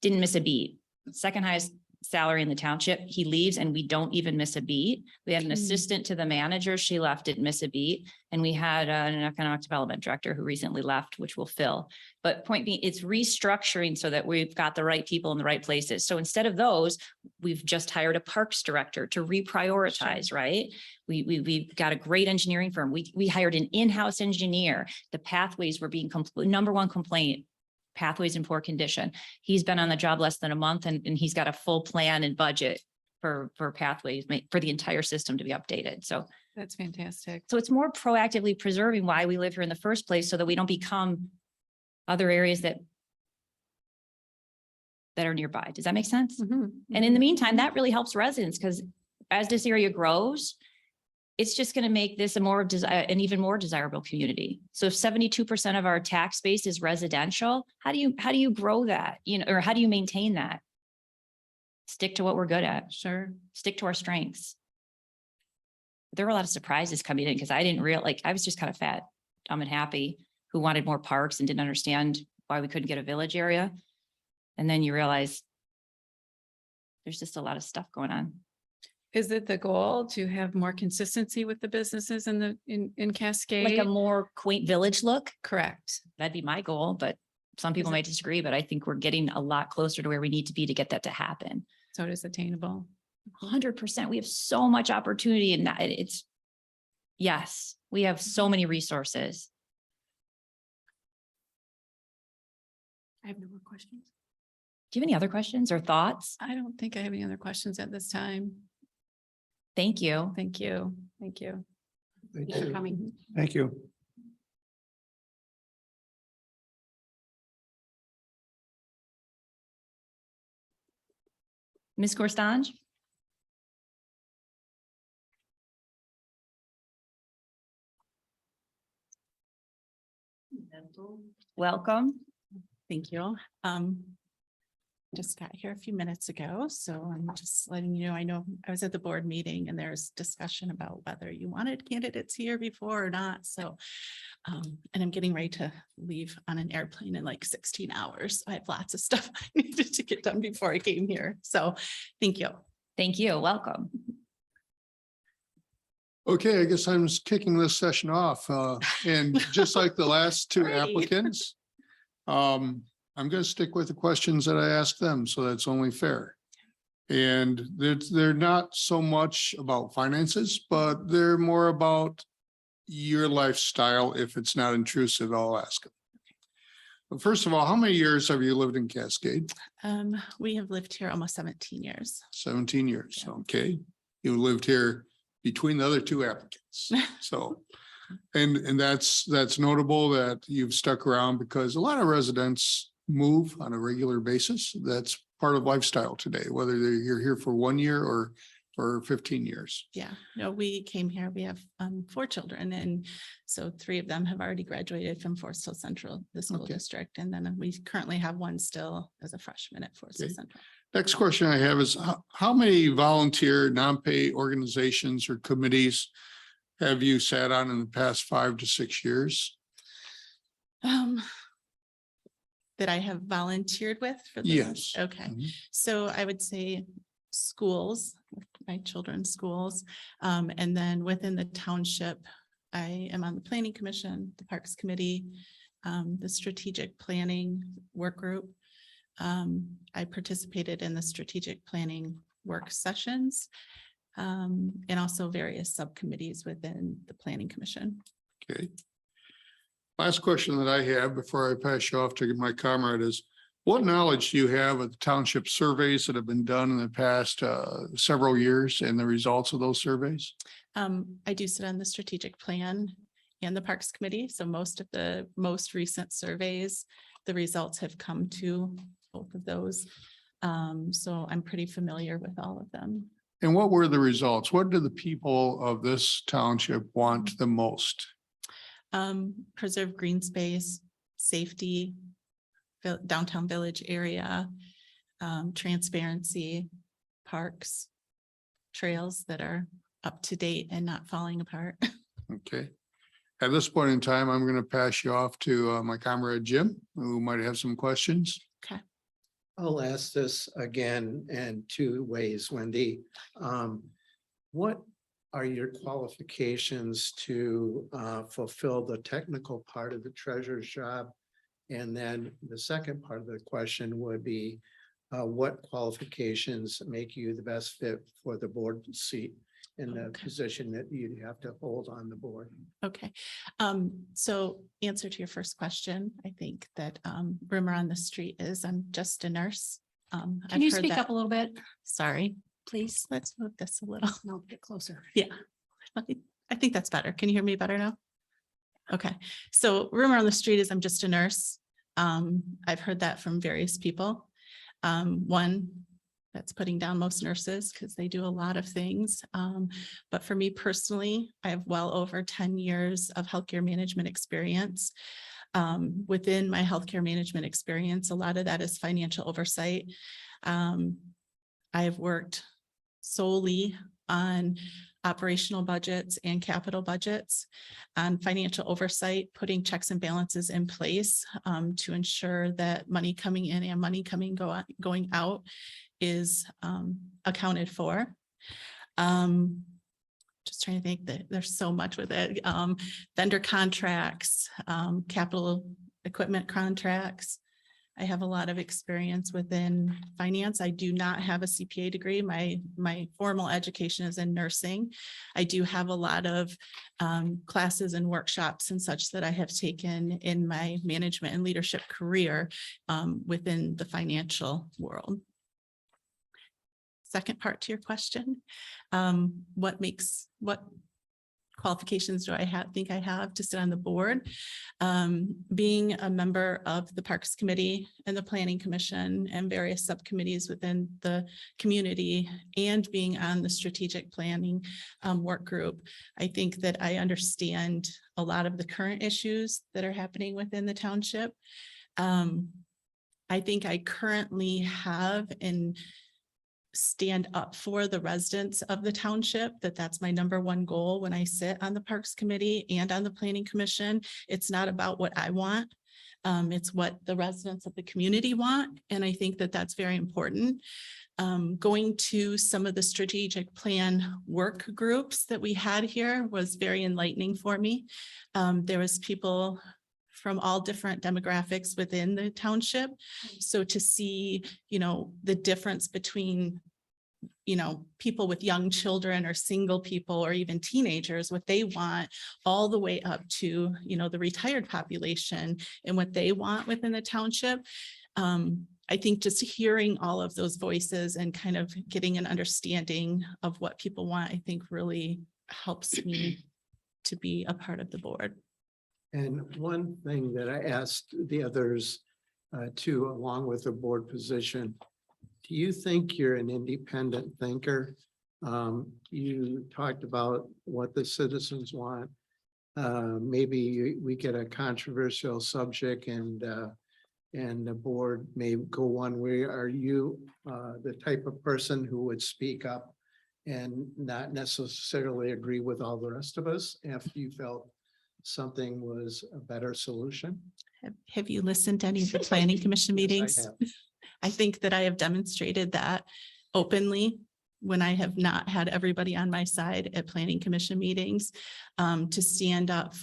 didn't miss a beat. Second highest salary in the township. He leaves and we don't even miss a beat. We had an assistant to the manager. She left, didn't miss a beat. And we had an economic development director who recently left, which we'll fill. But point being, it's restructuring so that we've got the right people in the right places. So instead of those, we've just hired a parks director to reprioritize, right? We've got a great engineering firm. We hired an in-house engineer. The pathways were being number one complaint, pathways in poor condition. He's been on the job less than a month, and he's got a full plan and budget for pathways for the entire system to be updated. So that's fantastic. it's more proactively preserving why we live here in the first place, so that we don't become other areas that are nearby. Does that make sense? Mhm. And in the meantime, that really helps residents, because as this area grows, it's just going to make this an even more desirable community. So if 72% of our tax base is residential, how do you grow that? Or how do you maintain that? Stick to what we're good at. Sure. Stick to our strengths. There were a lot of surprises coming in, because I didn't I was just kind of fat, dumb and happy, who wanted more parks and didn't understand why we couldn't get a village area. And then you realize there's just a lot of stuff going on. Is it the goal to have more consistency with the businesses in Cascade? Like a more quaint village look. Correct. That'd be my goal, but some people might disagree, but I think we're getting a lot closer to where we need to be to get that to happen. So it is attainable. 100%. We have so much opportunity, and Yes, we have so many resources. I have no more questions. Do you have any other questions or thoughts? I don't think I have any other questions at this time. Thank you. Thank you. Thank you. Thank Thanks for you. coming. Thank you. Ms. Corstange? Welcome. Thank you. Just got here a few minutes ago, so I'm just letting you know, I know I was at the board meeting and there's discussion about whether you wanted candidates here before or not, so. And I'm getting ready to leave on an airplane in like 16 hours. I have lots of stuff I needed to get done before I came here, so thank you. Thank you. Welcome. Okay, I guess I'm just kicking this session off, and just like the last two Great. applicants. I'm gonna stick with the questions that I asked them, so that's only fair. And they're not so much about finances, but they're more about your lifestyle. If it's not intrusive, I'll ask them. But first of all, how many years have you lived in Cascade? We have lived here almost 17 years. 17 years, Yeah. okay. You lived here between the other two applicants, so. And that's notable that you've stuck around because a lot of residents move on a regular basis. That's part of lifestyle today, whether you're here for 1 year or for 15 years. Yeah, no, we came here, we have 4 children, and so 3 of them have already graduated from Forest Hill Central, the school Okay. district, and then we currently have one still as a freshman at Forest Hill Okay. Central. Next question I have is how many volunteer non-pay organizations or committees have you sat on in the past 5 to 6 years? That I have volunteered with for the. Yes. Okay, Mhm. so I would say schools, my children's schools, and then within the township, I am on the planning commission, the parks committee, the strategic planning work group. I participated in the strategic planning work sessions, and also various subcommittees within the planning commission. Okay. Last question that I have before I pass you off to my comrade is, what knowledge do you have of the township surveys that have been done in the past several years and the results of those surveys? I do sit on the strategic plan and the parks committee, so most of the most recent surveys, the results have come to both of those. So I'm pretty familiar with all of them. And what were the results? What do the people of this township want the most? Preserve green space, safety, downtown village area, transparency, parks, trails that are up to date and not falling apart. Okay. At this point in time, I'm going to pass you off to my comrade Jim, who might have some questions. Okay. I'll ask this again in 2 ways, Wendy. What are your qualifications to fulfill the technical part of the treasurer's job? And then the second part of the question would be, what qualifications make you the best fit for the board seat in the Okay. position that you have to hold on the board? Okay, so answer to your first question, I think that rumor on the street is I'm just a nurse. Can you speak up a little bit? Sorry, please, let's move this a little. No, get closer. Yeah, I think that's better. Can you hear me better now? Okay, so rumor on the street is I'm just a nurse. I've heard that from various people. One, that's putting down most nurses because they do a lot of things. But for me personally, I have well over 10 years of healthcare management experience. Within my healthcare management experience, a lot of that is financial oversight. I have worked solely on operational budgets and capital budgets, on financial oversight, putting checks and balances in place to ensure that money coming in and money going out is accounted for. Just trying to think that there's so much with it. Vendor contracts, capital equipment contracts, I have a lot of experience within finance. I do not have a CPA degree. My formal education is in nursing. I do have a lot of classes and workshops and such that I have taken in my management and leadership career within the financial world. Second part to your question, what qualifications do I think I have to sit on the board? Being a member of the Parks Committee and the Planning Commission and various subcommittees within the community, and being on the strategic planning work group, I think that I understand a lot of the current issues that are happening within the township. I think I currently have and stand up for the residents of the township, that's my number one goal when I sit on the Parks Committee and on the Planning Commission. It's not about what I want. It's what the residents of the community want. And I think that that's very important. Going to some of the strategic plan work groups that we had here was very enlightening for me. There was people from all different demographics within the township. So to see, the difference between, people with young children or single people or even teenagers, what they want, all the way up to, the retired population and what they want within the township. I think just hearing all of those voices and kind of getting an understanding of what people want, I think really helps me to be a part of the board. And one thing that I asked the others too, along with the board position, do you think you're an independent thinker? You talked about what the citizens want. Maybe we get a controversial subject and the board may go one way. Are you the type of person who would speak up and not necessarily agree with all the rest of us if you felt something was a better solution? Have you listened to any of the planning commission meetings? Yes, I have. I think that I have demonstrated that openly when I have not had everybody on my side at planning commission meetings, to stand up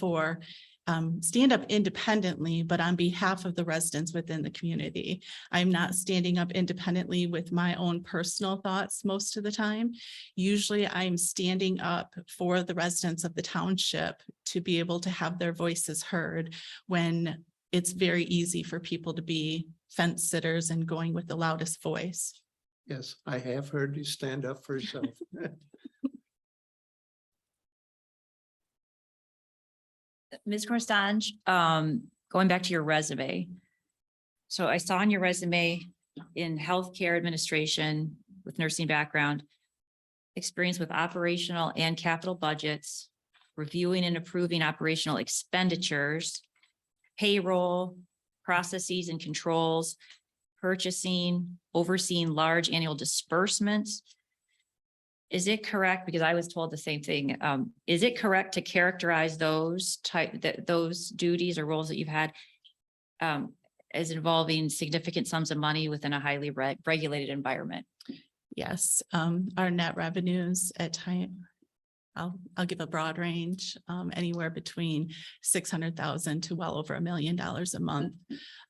independently, but on behalf of the residents within the community. I'm not standing up independently with my own personal thoughts most of the time. Usually I'm standing up for the residents of the township to be able to have their voices heard when it's very easy for people to be fence sitters and going with the loudest voice. Yes, I have heard you stand up for yourself. Ms. Corsange, going back to your resume. So I saw on your resume in healthcare administration with nursing background, experience with operational and capital budgets, reviewing and approving operational expenditures, payroll, processes and controls, purchasing, overseeing large annual disbursements. Is it correct? Because I was told the same thing. Is it correct to characterize those duties or roles that you've had as involving significant sums of money within a highly regulated environment? Yes, our net revenues at time, I'll give a broad range, anywhere between 600,000 to well over $1 million a month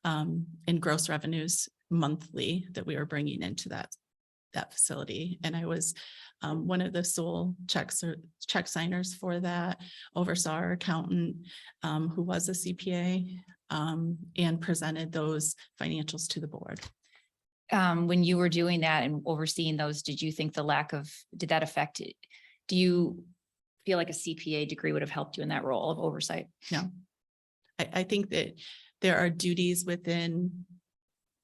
in gross revenues monthly that we were bringing into that facility. And I was one of the sole check signers for that, oversaw our accountant who was a CPA and presented those financials to the board. When you were doing that and overseeing those, did you think did that affect it? Do you feel like a CPA degree would have helped you in that role of oversight? No, I think that there are duties within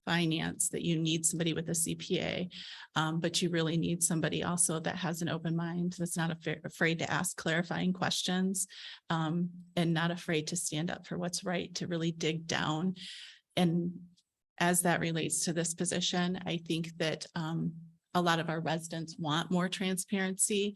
finance that you need somebody with a CPA, but you really need somebody also that has an open mind, that's not afraid to ask clarifying questions, and not afraid to stand up for what's right, to really dig down. And as that relates to this position, I think that a lot of our residents want more transparency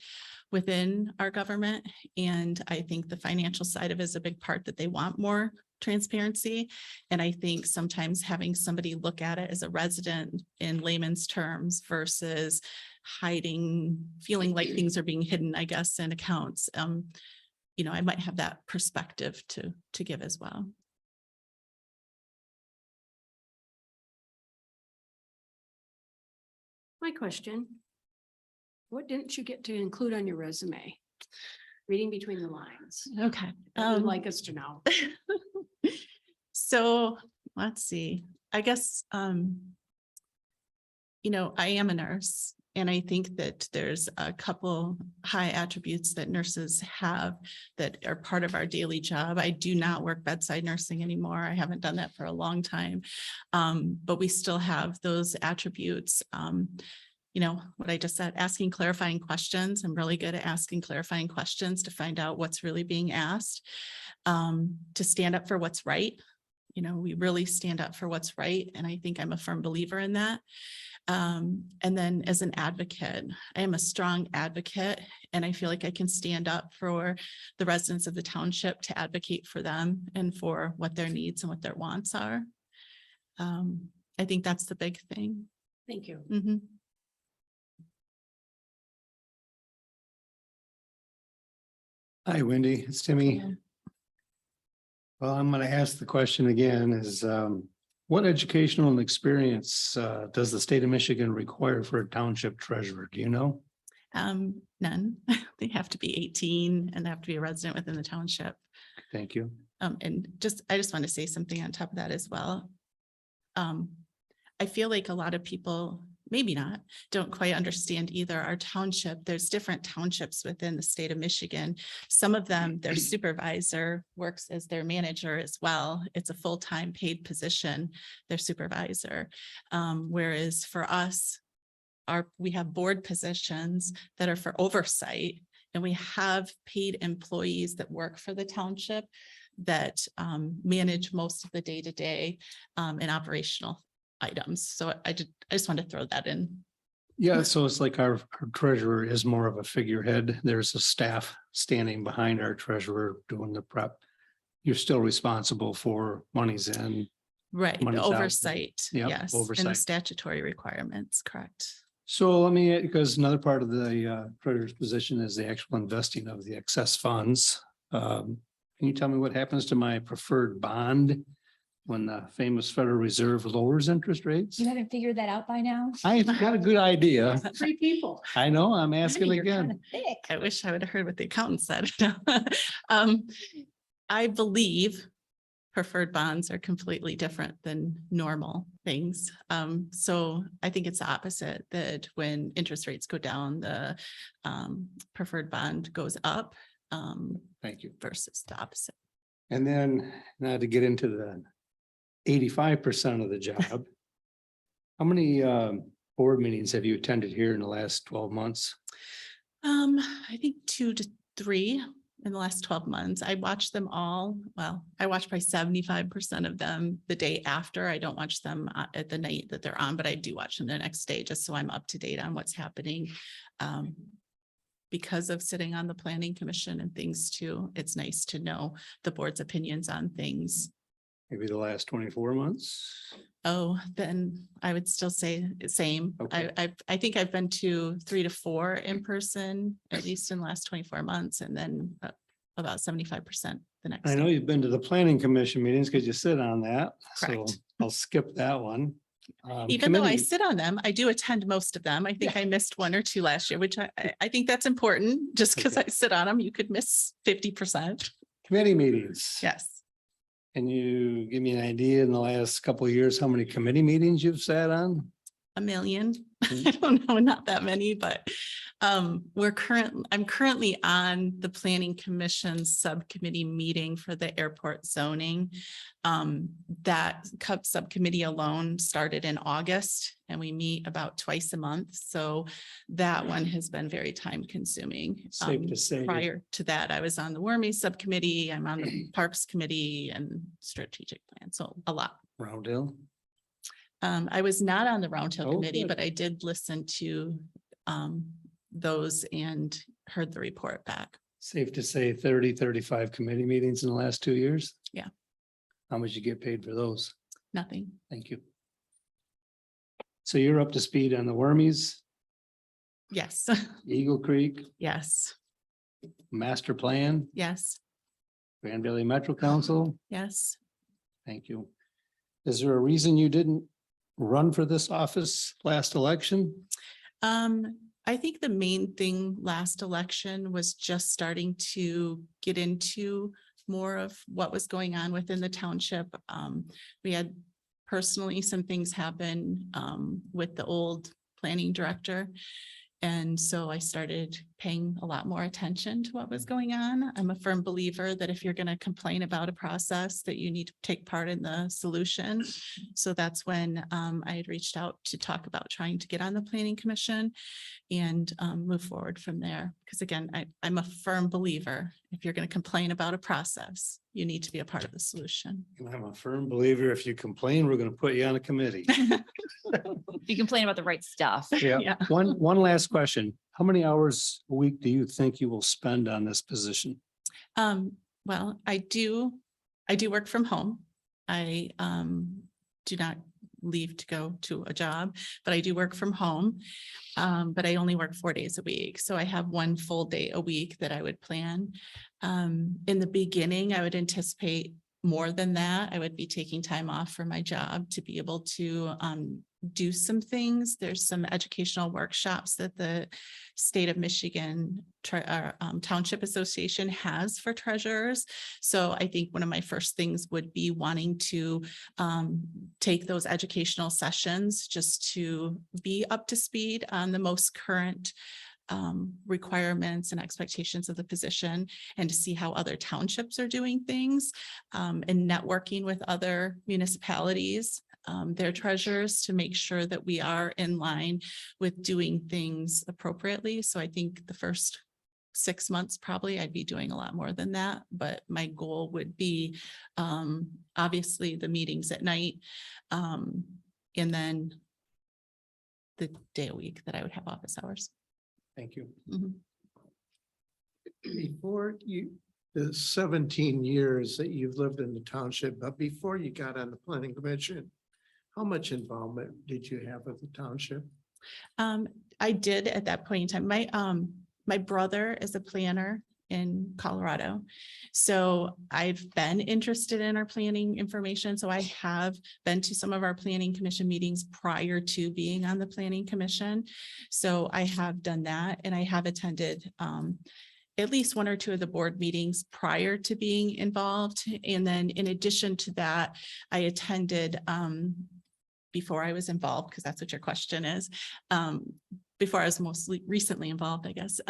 within our government. And I think the financial side of it is a big part that they want more transparency. And I think sometimes having somebody look at it as a resident in layman's terms versus hiding, feeling like things are being hidden, I guess, in accounts, I might have that perspective to give as well. My question. What didn't you get to include on your resume? Reading between the lines. Okay. What would you like us to know? So let's see, I guess, I am a nurse and I think that there's a couple high attributes that nurses have that are part of our daily job. I do not work bedside nursing anymore. I haven't done that for a long time. But we still have those attributes. What I just said, asking clarifying questions. I'm really good at asking clarifying questions to find out what's really being asked. To stand up for what's right. We really stand up for what's right. And I think I'm a firm believer in that. And then as an advocate, I am a strong advocate and I feel like I can stand up for the residents of the township to advocate for them and for what their needs and what their wants are. I think that's the big thing. Thank you. Mhm. Hi, Wendy, it's Timmy. Well, I'm gonna ask the question again is, what educational and experience, does the state of Michigan require for a township treasurer? Do you know? None. They have to be 18 and they have to be a resident within the township. Thank you. And I just want to say something on top of that as well. I feel like a lot of people, maybe not, don't quite understand either our township. There's different townships within the state of Michigan. Some of them, their supervisor works as their manager as well. It's a full-time paid position, their supervisor. Whereas for us, we have board positions that are for oversight, and we have paid employees that work for the township that manage most of the day-to-day and operational items. So I just wanted to throw that in. Yeah, so it's like our treasurer is more of a figurehead. There's a staff standing behind our treasurer doing the prep. You're still responsible for monies in. Right, Money's the out. oversight, Yep, yes, and the oversight. statutory requirements, correct. So let me, because another part of the treasurer's position is the actual investing of the excess funds. Can you tell me what happens to my preferred bond when the famous Federal Reserve lowers interest rates? You haven't figured that out by now? I've got a good idea. 3 people. I know, I'm asking You're again. kinda thick. I wish I would have heard what the accountant said. I believe preferred bonds are completely different than normal things. So I think it's the opposite, that when interest rates go down, the preferred bond goes up Thank you. versus the opposite. And then now to get into the 85% of the job. How many board meetings have you attended here in the last 12 months? I think 2 to 3 in the last 12 months. I watched them all. Well, I watched probably 75% of them the day after. I don't watch them at the night that they're on, but I do watch them the next day just so I'm up to date on what's happening. Because of sitting on the planning commission and things too, it's nice to know the board's opinions on things. Maybe the last 24 months? Oh, then I would still say the same. Okay. I think I've been to 3 to 4 in person, at least in the last 24 months, and then about 75% the next. I know day. you've been to the planning commission meetings because you sit on that. So Correct. I'll skip that one. Even though I Committee- sit on them, I do attend most of them. I think I missed 1 or 2 last year, which I think that's important. Just because Okay. I sit on them, you could miss 50%. Committee meetings. Yes. Can you give me an idea in the last couple of years, how many committee meetings you've sat on? 1 million. Mm. I don't know, not that many, but I'm currently on the planning commission subcommittee meeting for the airport zoning. That subcommittee alone started in August and we meet about twice a month. So that one has been very time consuming. Safe to say. Prior to that, I was on the Wormy subcommittee, I'm on the Parks Committee and strategic plan. So a lot. Roundhill? I was not on the Roundhill Oh, Committee, good. but I did listen to those and heard the report back. Safe to say 30, 35 committee meetings in the last 2 years? Yeah. How much you get paid for those? Nothing. Thank you. So you're up to speed on the Wormies, Yes, Eagle Creek, yes, master plan, yes, Grand Valley Metro Council. yes. Thank you. Is there a reason you didn't run for this office last election? I think the main thing last election was just starting to get into more of what was going on within the township. We had personally some things happen with the old planning director. And so I started paying a lot more attention to what was going on. I'm a firm believer that if you're going to complain about a process, that you need to take part in the solution. So that's when I had reached out to talk about trying to get on the planning commission and move forward from there. Because again, I'm a firm believer, if you're going to complain about a process, you need to be a part of the solution. And I'm a firm believer, if you complain, we're going to put you on a committee. You complain about the right stuff. Yeah. One last question. How many hours a week do you think you will spend on this position? Well, I do work from home. I do not leave to go to a job, but I do work from home. But I only work 4 days a week. So I have one full day a week that I would plan. In the beginning, I would anticipate more than that. I would be taking time off from my job to be able to do some things. There's some educational workshops that the state of Michigan Township Association has for treasurers. So I think one of my first things would be wanting to take those educational sessions just to be up to speed on the most current requirements and expectations of the position, and to see how other townships are doing things, and networking with other municipalities, their treasurers, to make sure that we are in line with doing things appropriately. So I think the first 6 months, probably I'd be doing a lot more than that, but my goal would be obviously the meetings at night, and then the day a week that I would have office hours. Thank you. Mhm. Before you, the 17 years that you've lived in the township, but before you got on the planning commission, how much involvement did you have with the township? I did at that point in time. My brother is a planner in Colorado. So I've been interested in our planning information. So I have been to some of our planning commission meetings prior to being on the planning commission. So I have done that, and I have attended at least 1 or 2 of the board meetings prior to being involved. And then in addition to that, I attended before I was involved, because that's what your question is. Before I was mostly recently involved, I guess.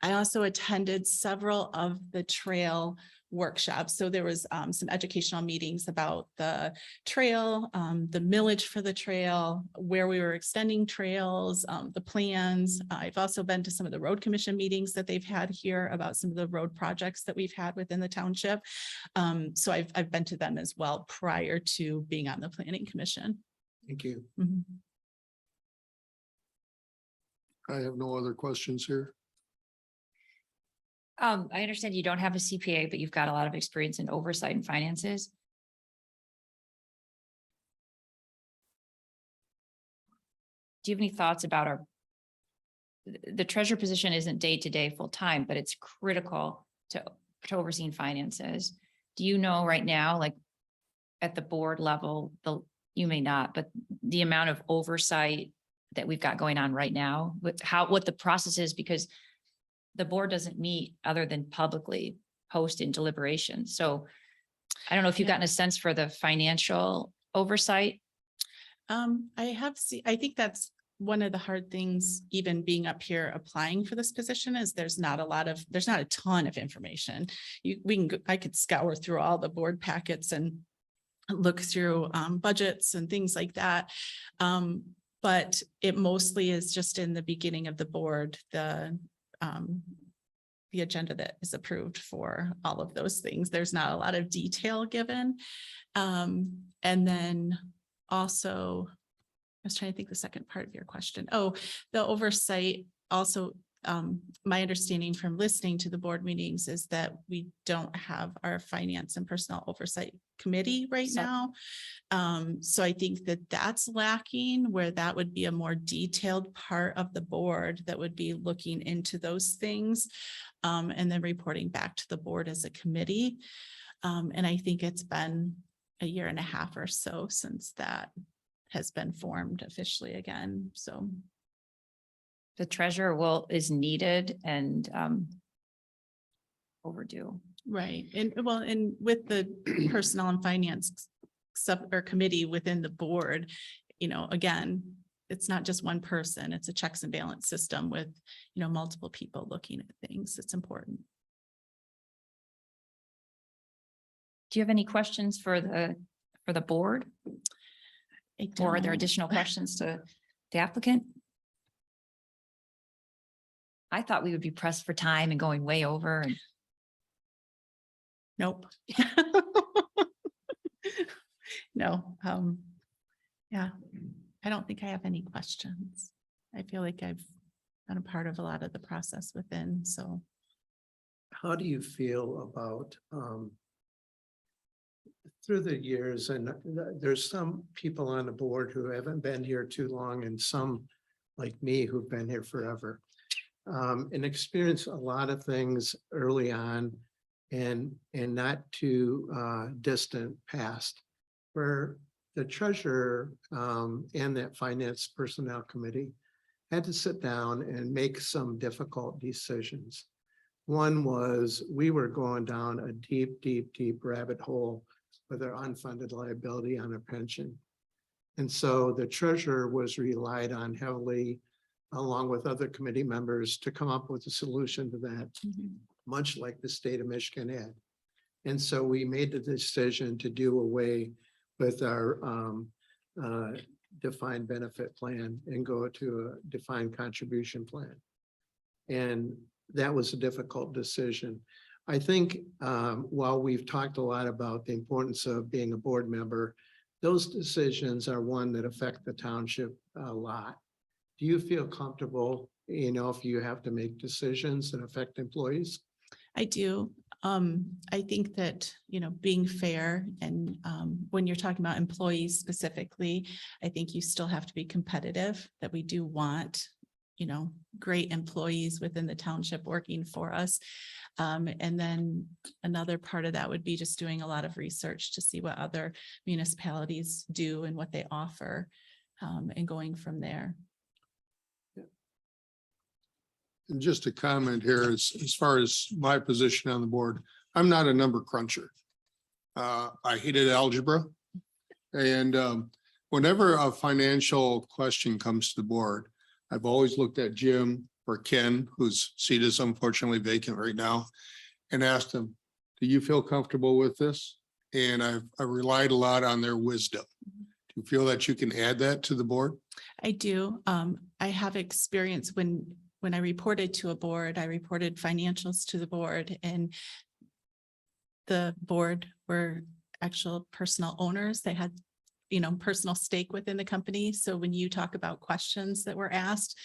I also attended several of the trail workshops. So there was some educational meetings about the trail, the millage for the trail, where we were extending trails, the plans. I've also been to some of the road commission meetings that they've had here about some of the road projects that we've had within the township. So I've been to them as well prior to being on the planning commission. Thank you. Mhm. I have no other questions here. I understand you don't have a CPA, but you've got a lot of experience in oversight and finances. Do you have any thoughts about the treasurer position isn't day-to-day full-time, but it's critical to overseeing finances. Do you know right now, like at the board level, you may not, but the amount of oversight that we've got going on right now, with what the process is, because the board doesn't meet other than publicly post in deliberation. So I don't know if you've gotten a sense for the financial oversight. I have seen, I think that's one of the hard things, even being up here applying for this position, is there's not a ton of information. I could scour through all the board packets and look through budgets and things like that. But it mostly is just in the beginning of the board, the agenda that is approved for all of those things. There's not a lot of detail given. And then also, I was trying to think the second part of your question. Oh, the oversight also, my understanding from listening to the board meetings is that we don't have our finance and personnel oversight committee right now. So I think that that's lacking, where that would be a more detailed part of the board that would be looking into those things, and then reporting back to the board as a committee. And I think it's been a year and a half or so since that has been formed officially again, so. The treasurer is needed and overdue. Right, and well, and with the personnel and finance sub or committee within the board, again, it's not just one person, it's a checks and balance system with, multiple people looking at things. It's important. Do you have any questions for the board? Or are there don't- additional questions to the applicant? I thought we would be pressed for time and going way over and Nope. No, yeah, I don't think I have any questions. I feel like I've been a part of a lot of the process within, so. How do you feel about through the years, and there's some people on the board who haven't been here too long and some like me who've been here forever. And experienced a lot of things early on and not too distant past, where the treasurer and that finance personnel committee had to sit down and make some difficult decisions. One was we were going down a deep, deep, deep rabbit hole with our unfunded liability on a pension. And so the treasurer was relied on heavily, along with other committee members, to come up with a solution to that, much like the state of Michigan had. And so we made the decision to do away with our defined benefit plan and go to a defined contribution plan. And that was a difficult decision. I think while we've talked a lot about the importance of being a board member, those decisions are one that affect the township a lot. Do you feel comfortable, if you have to make decisions that affect employees? I do. I think that, being fair and when you're talking about employees specifically, I think you still have to be competitive, that we do want, great employees within the township working for us. And then another part of that would be just doing a lot of research to see what other municipalities do and what they offer, and going from there. And just a comment here, as far as my position on the board, I'm not a number cruncher. I hated algebra. And whenever a financial question comes to the board, I've always looked at Jim or Ken, whose seat is unfortunately vacant right now, and asked them, do you feel comfortable with this? And I relied a lot on their wisdom. Do you feel that you can add that to the board? I do. I have experience when I reported to a board, I reported financials to the board, and the board were actual personal owners. They had, personal stake within the company. So when you talk about questions that were asked,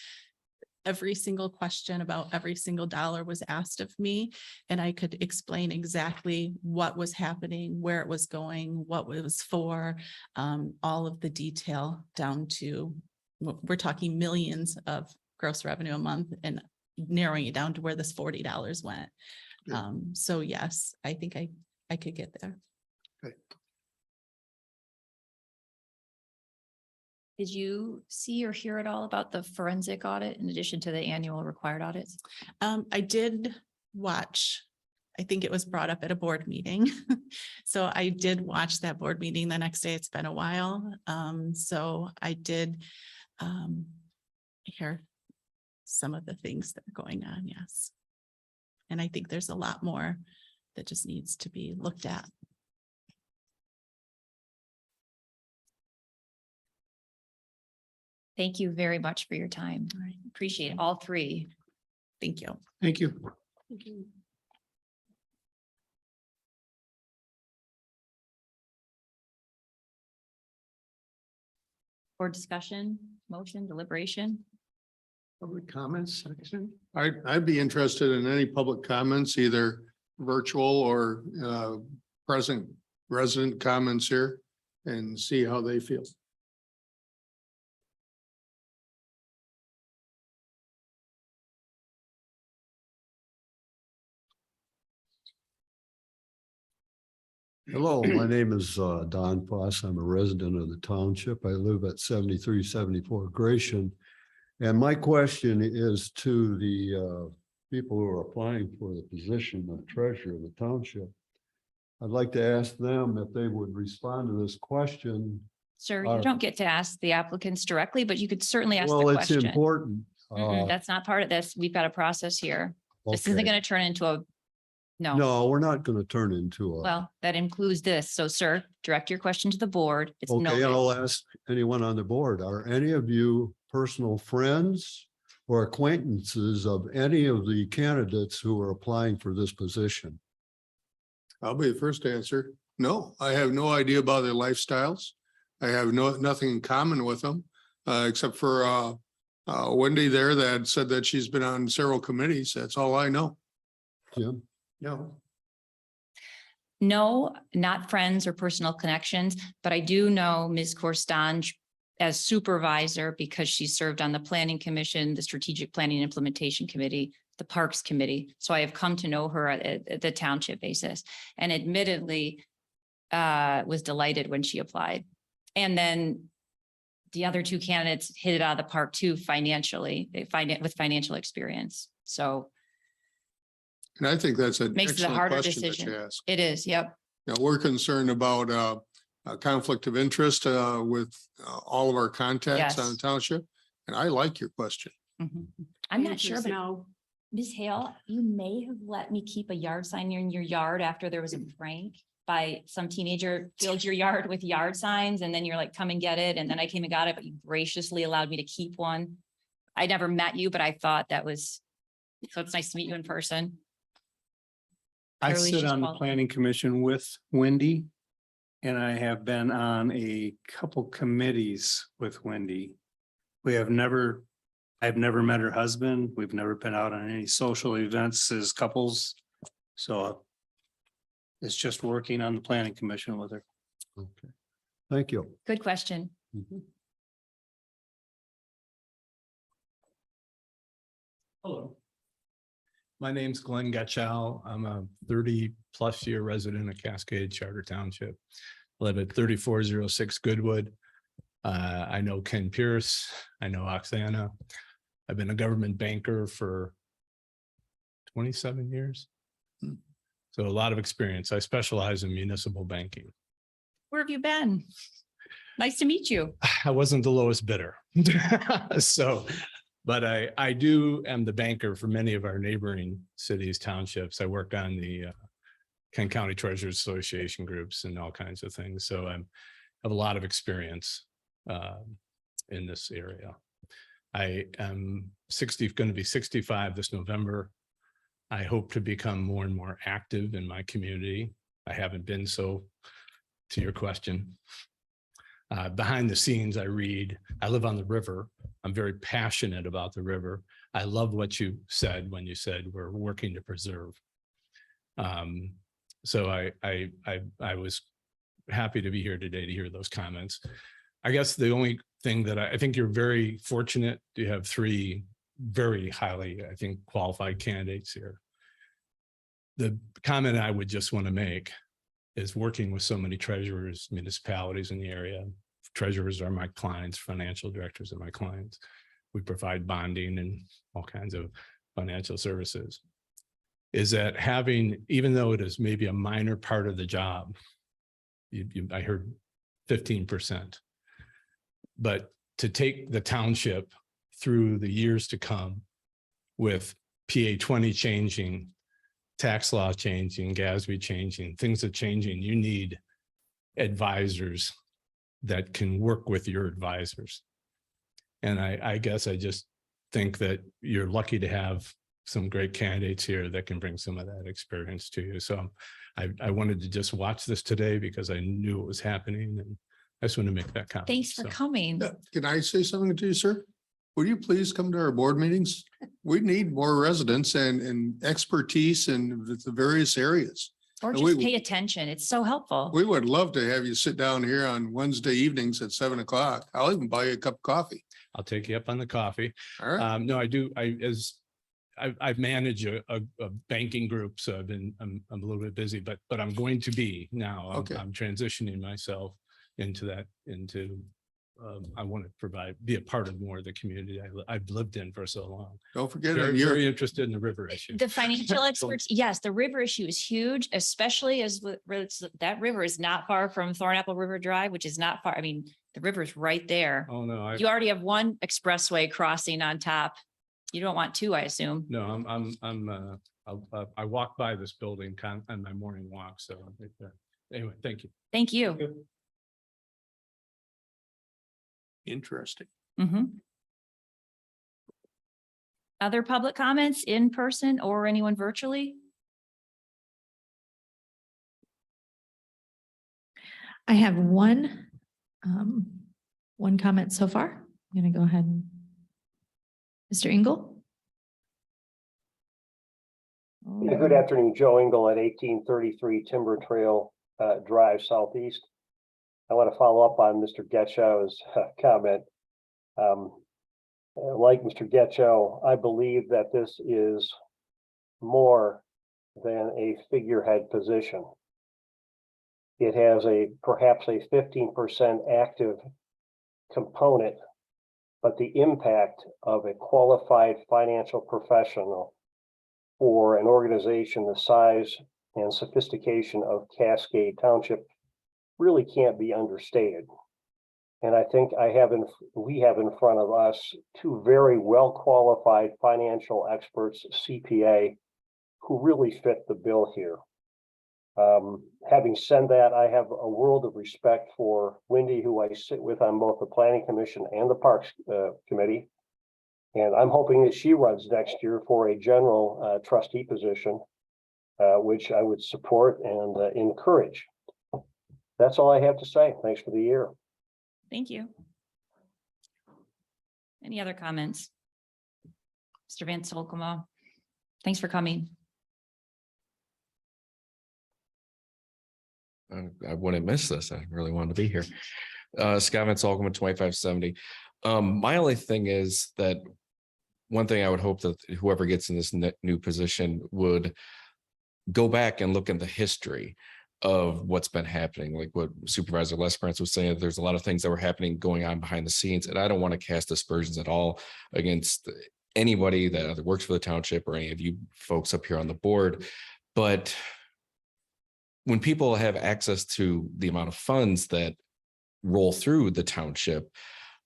every single question about every single dollar was asked of me, and I could explain exactly what was happening, where it was going, what it was for, all of the detail down to, we're talking millions of gross revenue a month and narrowing it down to where this $40 went. Yeah. So yes, I think I could get there. did you see or hear at all about the forensic audit in addition to the annual required audits? I did watch, I think it was brought up at a board meeting. So I did watch that board meeting the next day. It's been a while. So I did hear some of the things that are going on, yes. And I think there's a lot more that just needs to be looked at. Thank you very much for your time. All right, Appreciate all three. thank you. Thank you. For discussion, motion, deliberation. Public comments section? I'd be interested in any public comments, either virtual or present resident comments here, and see how they feel. Hello, my name is Don Foss. I'm a resident of the township. I live at 7374 Gratian. And my question is to the people who are applying for the position of treasurer of the township. I'd like to ask them if they would respond to this question. Sir, you don't get to ask the applicants directly, but you could certainly ask the Well, it's question. important. That's not part of this. We've got a process here. This isn't Okay. going to turn into a, no. No, we're not going to turn into a. Well, that includes this. So sir, direct your question to the board. It's Okay, noted. I'll ask anyone on the board, are any of you personal friends or acquaintances of any of the candidates who are applying for this position? I'll be the first to answer. No, I have no idea about their lifestyles. I have nothing in common with them, except for Wendy there that said that she's been on several committees. That's all I know. Jim? No. No, not friends or personal connections, but I do know Ms. Corstange as supervisor because she served on the Planning Commission, the Strategic Planning and Implementation Committee, the Parks Committee. So I have come to know her at the township basis and admittedly was delighted when she applied. And then the other two candidates hit it out of the park too financially, they find it with financial experience. So And I think that's an makes it a excellent harder question that you decision. ask. It is, yep. Now, we're concerned about a conflict of interest with all of our contacts on the Yes. township. And I like your question. Mhm. I'm not Answer sure, is but No, Ms. Hale, you may have let me keep a yard sign in your yard after there was a prank by some teenager filled your yard with yard signs and then you're like, come and get it. And then I came and got it, but you graciously allowed me to keep one. I never met you, but I thought that was, so it's nice to meet you in person. I Apparently sit she's on the qualified. planning commission with Wendy. And I have been on a couple committees with Wendy. I've never met her husband. We've never been out on any social events as couples. So it's just working on the planning commission with her. Okay, thank you. Good question. Hello. My name's Glenn Getchell. I'm a 30+ year resident of Cascade Charter Township. Live at 3406 Goodwood. I know Ken Pierce. I know Oksana. I've been a government banker for 27 years. So a lot of experience. I specialize in municipal banking. Where have you been? Nice to meet you. I wasn't the lowest bidder. So, but I am the banker for many of our neighboring cities, townships. I work on the Kent County Treasurers Association groups and all kinds of things. So I have a lot of experience in this area. I am going to be 65 this November. I hope to become more and more active in my community. I haven't been so, to your question. Behind the scenes, I live on the river. I'm very passionate about the river. I love what you said when you said we're working to preserve. So I was happy to be here today to hear those comments. I guess the only thing that I think you're very fortunate to have three very highly, I think, qualified candidates here. The comment I would just want to make is working with so many treasurers, municipalities in the area. Treasurers are my clients, financial directors are my clients. We provide bonding and all kinds of financial services. Is that having, even though it is maybe a minor part of the job, I heard 15%, but to take the township through the years to come with PA 20 changing, tax law changing, GASB changing, things are changing, you need advisors that can work with your advisors. And I guess I just think that you're lucky to have some great candidates here that can bring some of that experience to you. So I wanted to just watch this today because I knew it was happening, and I just want to make that comment. Thanks for So, coming. Can I say something to you, sir? Would you please come to our board meetings? We need more residents and expertise in the various areas. Or And just we- pay attention. It's so helpful. We would love to have you sit down here on Wednesday evenings at 7 o'clock. I'll even buy you a cup of coffee. I'll take you up on the coffee. All right. No, I do. As I've managed a banking group, so I'm a little bit busy, but I'm going to be now. Okay. I'm transitioning myself into that, I want to be a part of more of the community I've lived in for so long. Don't forget, Very, you're, very interested in the river issue. The financial experts, yes, the river issue is huge, especially as that river is not far from Thornapple River Drive, which is not far. I mean, the river's right there. Oh, no, You already have one expressway crossing on top. You don't want two, I assume. no, I walk by this building on my morning walk, so anyway, thank you. Thank you. interesting. Mhm. Other public comments in person or anyone virtually? I have one comment so far. I'm gonna go ahead and. Mr. Engel? Yeah, good afternoon, Joe Engel at 1833 Timber Trail Drive Southeast. I want to follow up on Mr. Getchow's comment. Like Mr. Getchow, I believe that this is more than a figurehead position. It has perhaps a 15% active component, but the impact of a qualified financial professional for an organization the size and sophistication of Cascade Township really can't be understated. And I think we have in front of us two very well qualified financial experts, CPA, who really fit the bill here. Having said that, I have a world of respect for Wendy, who I sit with on both the Planning Commission and the Parks Committee. And I'm hoping that she runs next year for a general trustee position, which I would support and encourage. That's all I have to say. Thanks for the year. Thank you. Any other comments? Mr. Van Solkema, thanks for coming. I wouldn't miss this. I really wanted to be here. Scott Van Solkema, 2570. My only thing is that one thing I would hope that whoever gets in this new position would go back and look at the history of what's been happening, like what Supervisor Lesperance was saying. There's a lot of things that were happening going on behind the scenes, and I don't want to cast aspersions at all against anybody that either works for the township or any of you folks up here on the board. But when people have access to the amount of funds that roll through the township,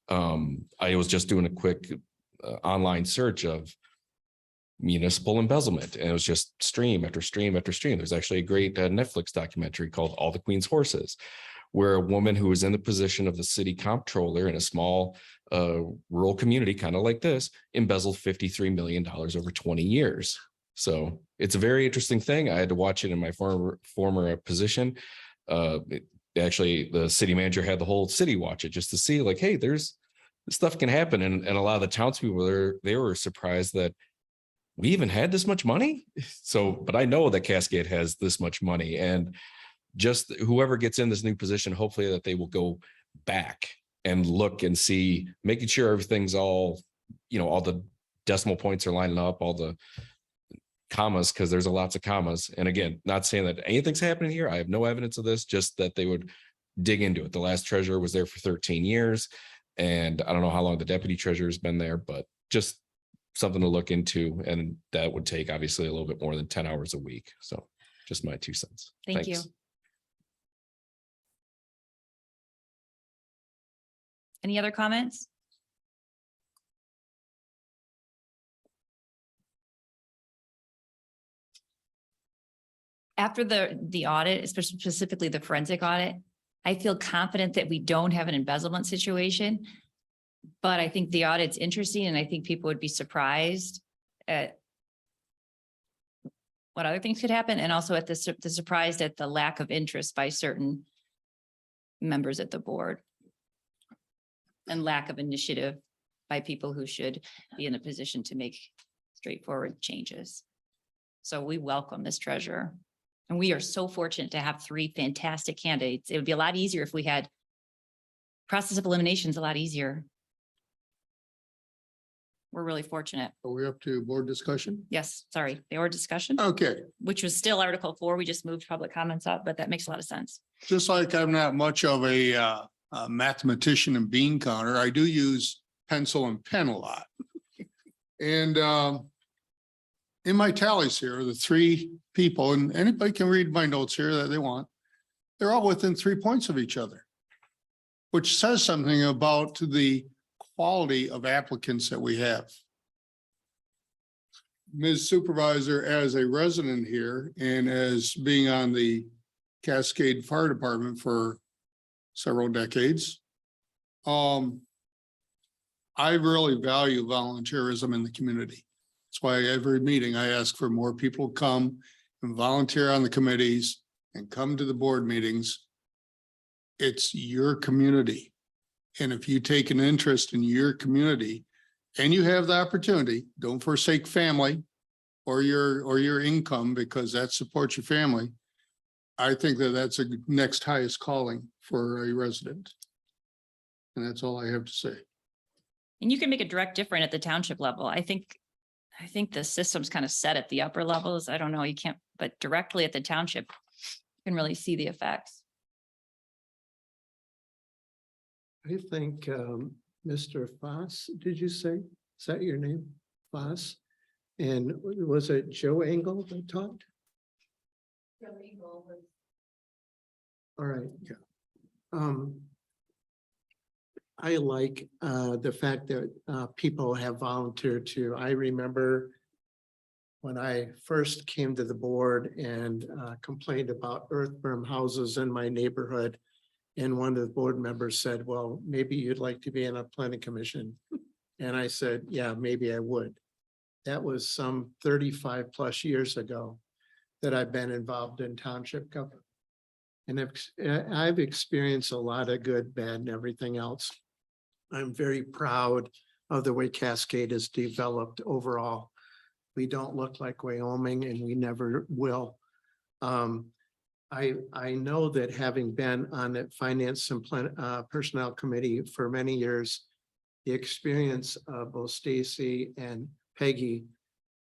I was just doing a quick online search of municipal embezzlement, and it was just stream after stream after stream. There's actually a great Netflix documentary called All the Queen's Horses, where a woman who was in the position of the city comptroller in a small rural community, kind of like this, embezzled $53 million over 20 years. So it's a very interesting thing. I had to watch it in my former position. Actually, the city manager had the whole city watch it just to see, like, hey, this stuff can happen. And a lot of the townspeople, they were surprised that we even had this much money. So, but I know that Cascade has this much money, and just whoever gets in this new position, hopefully that they will go back and look and see, making sure everything's all, all the decimal points are lining up, all the commas, because there's lots of commas. And again, not saying that anything's happening here. I have no evidence of this, just that they would dig into it. The last treasurer was there for 13 years. And I don't know how long the deputy treasurer has been there, but just something to look into. And that would take obviously a little bit more than 10 hours a week. So just my 2 cents. Thank you. Thanks. Any other comments? After the audit, especially specifically the forensic audit, I feel confident that we don't have an embezzlement situation. But I think the audit's interesting, and I think people would be surprised at what other things could happen, and also at the surprised at the lack of interest by certain members at the board and lack of initiative by people who should be in a position to make straightforward changes. So we welcome this treasurer. And we are so fortunate to have 3 fantastic candidates. It would be a lot easier if we had process of eliminations a lot easier. we're really fortunate. Are we up to board discussion? Yes, sorry, the order discussion, Okay, which was still Article 4. We just moved public comments up, but that makes a lot of sense. just like I'm not much of a mathematician and bean counter, I do use pencil and pen a lot. And in my tallies here, the three people, and anybody can read my notes here that they want, they're all within 3 points of each other, which says something about the quality of applicants that we have. Ms. Supervisor, as a resident here and as being on the Cascade Fire Department for several decades, I really value volunteerism in the community. That's why every meeting I ask for more people to come and volunteer on the committees and come to the board meetings. It's your community. And if you take an interest in your community and you have the opportunity, don't forsake family or your income, because that supports your family. I think that that's a next highest calling for a resident. And that's all I have to say. And you can make a direct difference at the township level. I think the system's kind of set at the upper levels. I don't know, you can't, but directly at the township, you can really see the effects. I think Mr. Foss, did you say? Is that your name? Foss? And was it Joe Engel that talked? All right. Yeah. I like the fact that people have volunteered too. I remember when I first came to the board and complained about earthworm houses in my neighborhood. And one of the board members said, well, maybe you'd like to be in a planning commission. And I said, yeah, maybe I would. That was some 35 plus years ago that I've been involved in township government. And I've experienced a lot of good, bad, and everything else. I'm very proud of the way Cascade has developed overall. We don't look like Wyoming and we never will. I know that having been on the finance and personnel committee for many years, the experience of both Stacy and Peggy,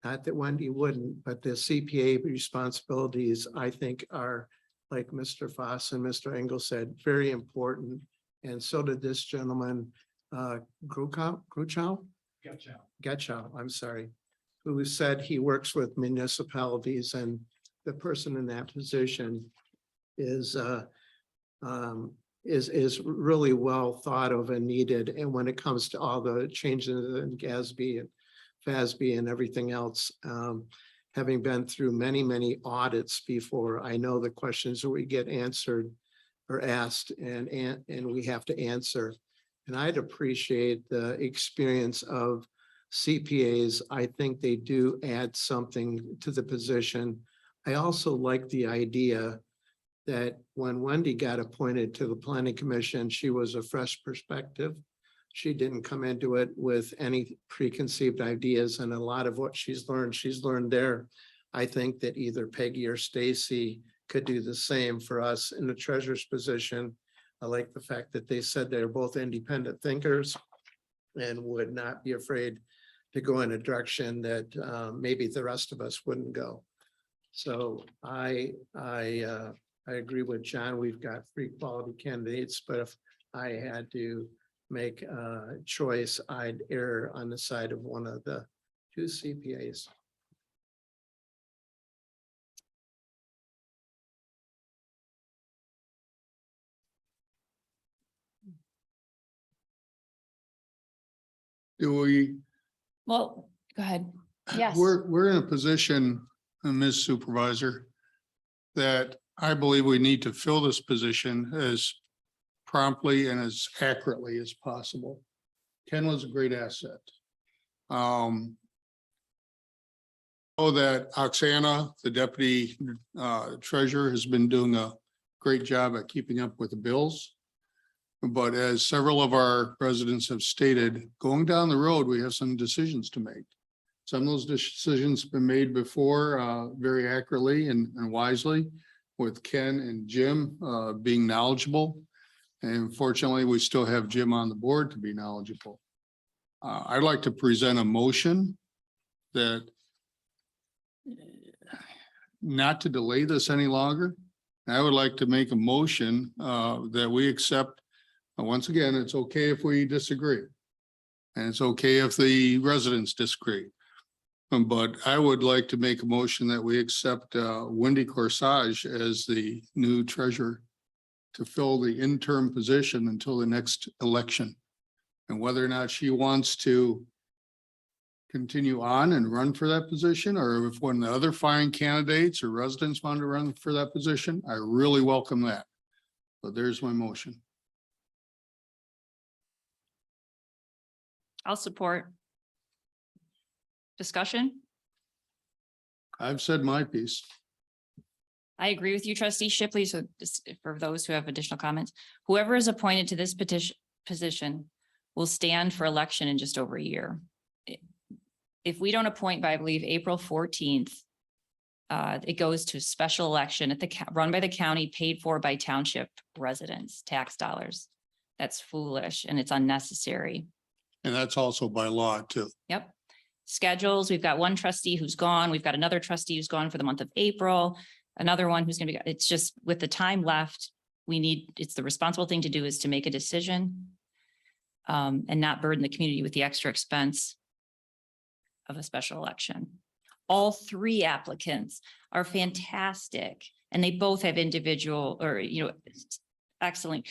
not that Wendy wouldn't, but the CPA responsibilities, I think, are, like Mr. Foss and Mr. Engel said, very important. And so did this gentleman, Getchow, I'm sorry, who said he works with municipalities, and the person in that position is really well thought of and needed. And when it comes to all the changes in GASB and FASB and everything else, having been through many audits before, I know the questions that we get answered or asked and we have to answer. And I'd appreciate the experience of CPAs. I think they do add something to the position. I also like the idea that when Wendy got appointed to the planning commission, she was a fresh perspective. She didn't come into it with any preconceived ideas, and a lot of what she's learned there. I think that either Peggy or Stacy could do the same for us in the treasurer's position. I like the fact that they said they're both independent thinkers and would not be afraid to go in a direction that maybe the rest of us wouldn't go. So I agree with John. We've got 3 quality candidates, but if I had to make a choice, I'd err on the side of one of the 2 CPAs. Do we? Well, go ahead. Yes. We're in a position, Ms. Supervisor, that I believe we need to fill this position as promptly and as accurately as possible. Ken was a great asset. Know that Oksana, the deputy treasurer, has been doing a great job at keeping up with the bills. But as several of our residents have stated, going down the road, we have some decisions to make. Some of those decisions have been made before very accurately and wisely, with Ken and Jim being knowledgeable. And fortunately, we still have Jim on the board to be knowledgeable. I'd like to present a motion that not to delay this any longer. I would like to make a motion that we accept, once again, it's okay if we disagree. And it's okay if the residents disagree. But I would like to make a motion that we accept Wendy Corsage as the new treasurer to fill the interim position until the next election. And whether or not she wants to continue on and run for that position, or if one of the other fine candidates or residents want to run for that position, I really welcome that. But there's my motion. I'll support. Discussion? I've said my piece. I agree with you, trustee Shipley. So just for those who have additional comments, whoever is appointed to this position will stand for election in just over a year. If we don't appoint by, I believe, April 14th, it goes to a special election at run by the county, paid for by township residents, tax dollars. That's foolish and it's unnecessary. And that's also by law too. Yep. Schedules, we've got one trustee who's gone. We've got another trustee who's gone for the month of April. Another one who's gonna be, it's just with the time left, it's the responsible thing to do is to make a decision and not burden the community with the extra expense of a special election. All three applicants are fantastic and they both have individual or, excellent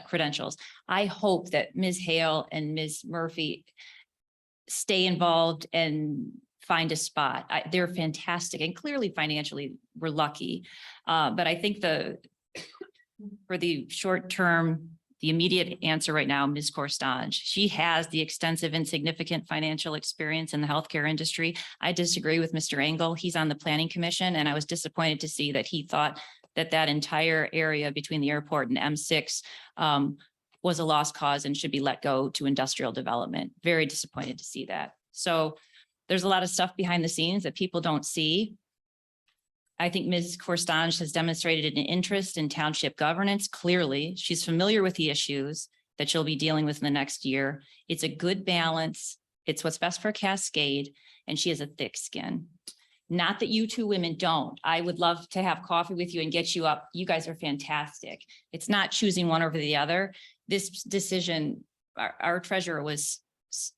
credentials. I hope that Ms. Hale and Ms. Murphy stay involved and find a spot. They're fantastic and clearly financially we're lucky. But I think for the short term, the immediate answer right now, Ms. Corstange, she has the extensive and significant financial experience in the healthcare industry. I disagree with Mr. Engel. He's on the planning commission and I was disappointed to see that he thought that entire area between the airport and M6 was a lost cause and should be let go to industrial development. Very disappointed to see that. So there's a lot of stuff behind the scenes that people don't see. I think Ms. Corstange has demonstrated an interest in township governance. Clearly, she's familiar with the issues that she'll be dealing with in the next year. It's a good balance. It's what's best for Cascade, and she has a thick skin. Not that you two women don't. I would love to have coffee with you and get you up. You guys are fantastic. It's not choosing one over the other. This decision, our treasurer was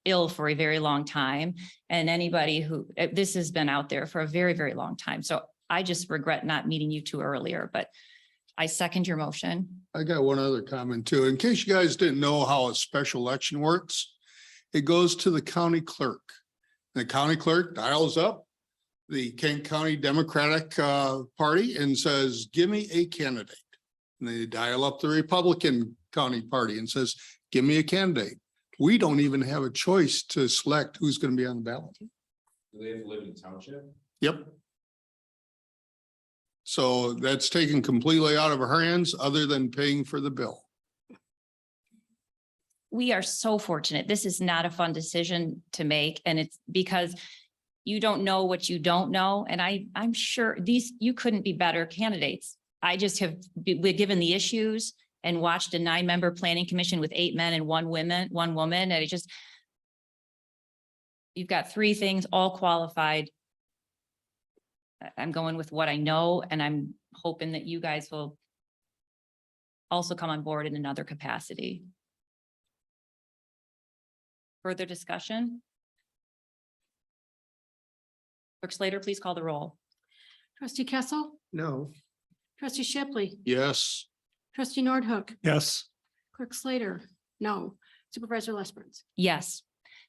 ill for a very long time. And anybody who, this has been out there for a very, very long time. So I just regret not meeting you two earlier, but I second your motion. I got one other comment too. In case you guys didn't know how a special election works, it goes to the county clerk. The county clerk dials up the Kent County Democratic Party and says, give me a candidate. And they dial up the Republican County Party and says, give me a candidate. We don't even have a choice to select who's going to be on the ballot. Do they have to live in the township? Yep. So that's taken completely out of our hands other than paying for the bill. We are so fortunate. This is not a fun decision to make. And it's because you don't know what you don't know. And I'm sure you couldn't be better candidates. I just have been given the issues and watched a 9-member planning commission with 8 men and 1 woman. And you've got 3 things all qualified. I'm going with what I know, and I'm hoping that you guys will also come on board in another capacity. Further discussion? Clerk Slater, please call the roll. Trustee Kessel, No. trustee Shipley, Yes. trustee Nordhook, Yes. clerk Slater, no, supervisor Lesbrunz. Yes.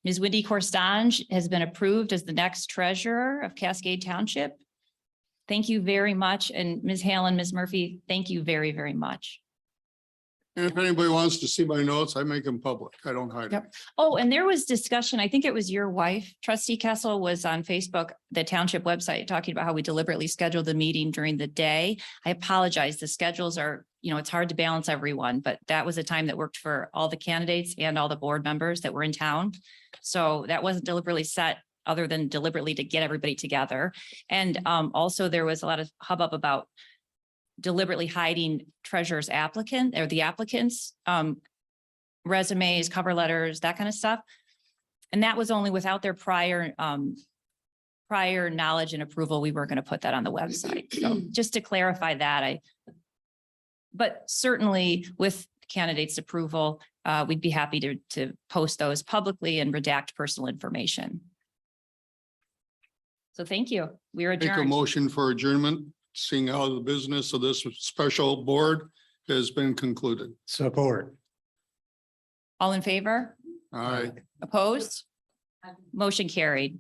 Ms. Wendy Corstange has been approved as the next treasurer of Cascade Township. Thank you very much. And Ms. Hale and Ms. Murphy, thank you very, very much. And if anybody wants to see my notes, I make them public. I don't hide them. Yep. Oh, and there was discussion, I think it was your wife, trustee Kessel, was on Facebook, the township website, talking about how we deliberately scheduled the meeting during the day. I apologize. The schedules are, it's hard to balance everyone, but that was a time that worked for all the candidates and all the board members that were in town. So that wasn't deliberately set other than deliberately to get everybody together. And also there was a lot of hubbub about deliberately hiding treasurer's the applicants, resumes, cover letters, that kind of stuff. And that was only without their prior knowledge and approval. We were going to put that on the website. So just to clarify that, but certainly with candidates' approval, we'd be happy to post those publicly and redact personal information. So thank you. We are Make a adjourned. motion for adjournment, seeing how the business of this special board has been concluded. Support. All in favor? All right. Opposed? Motion carried.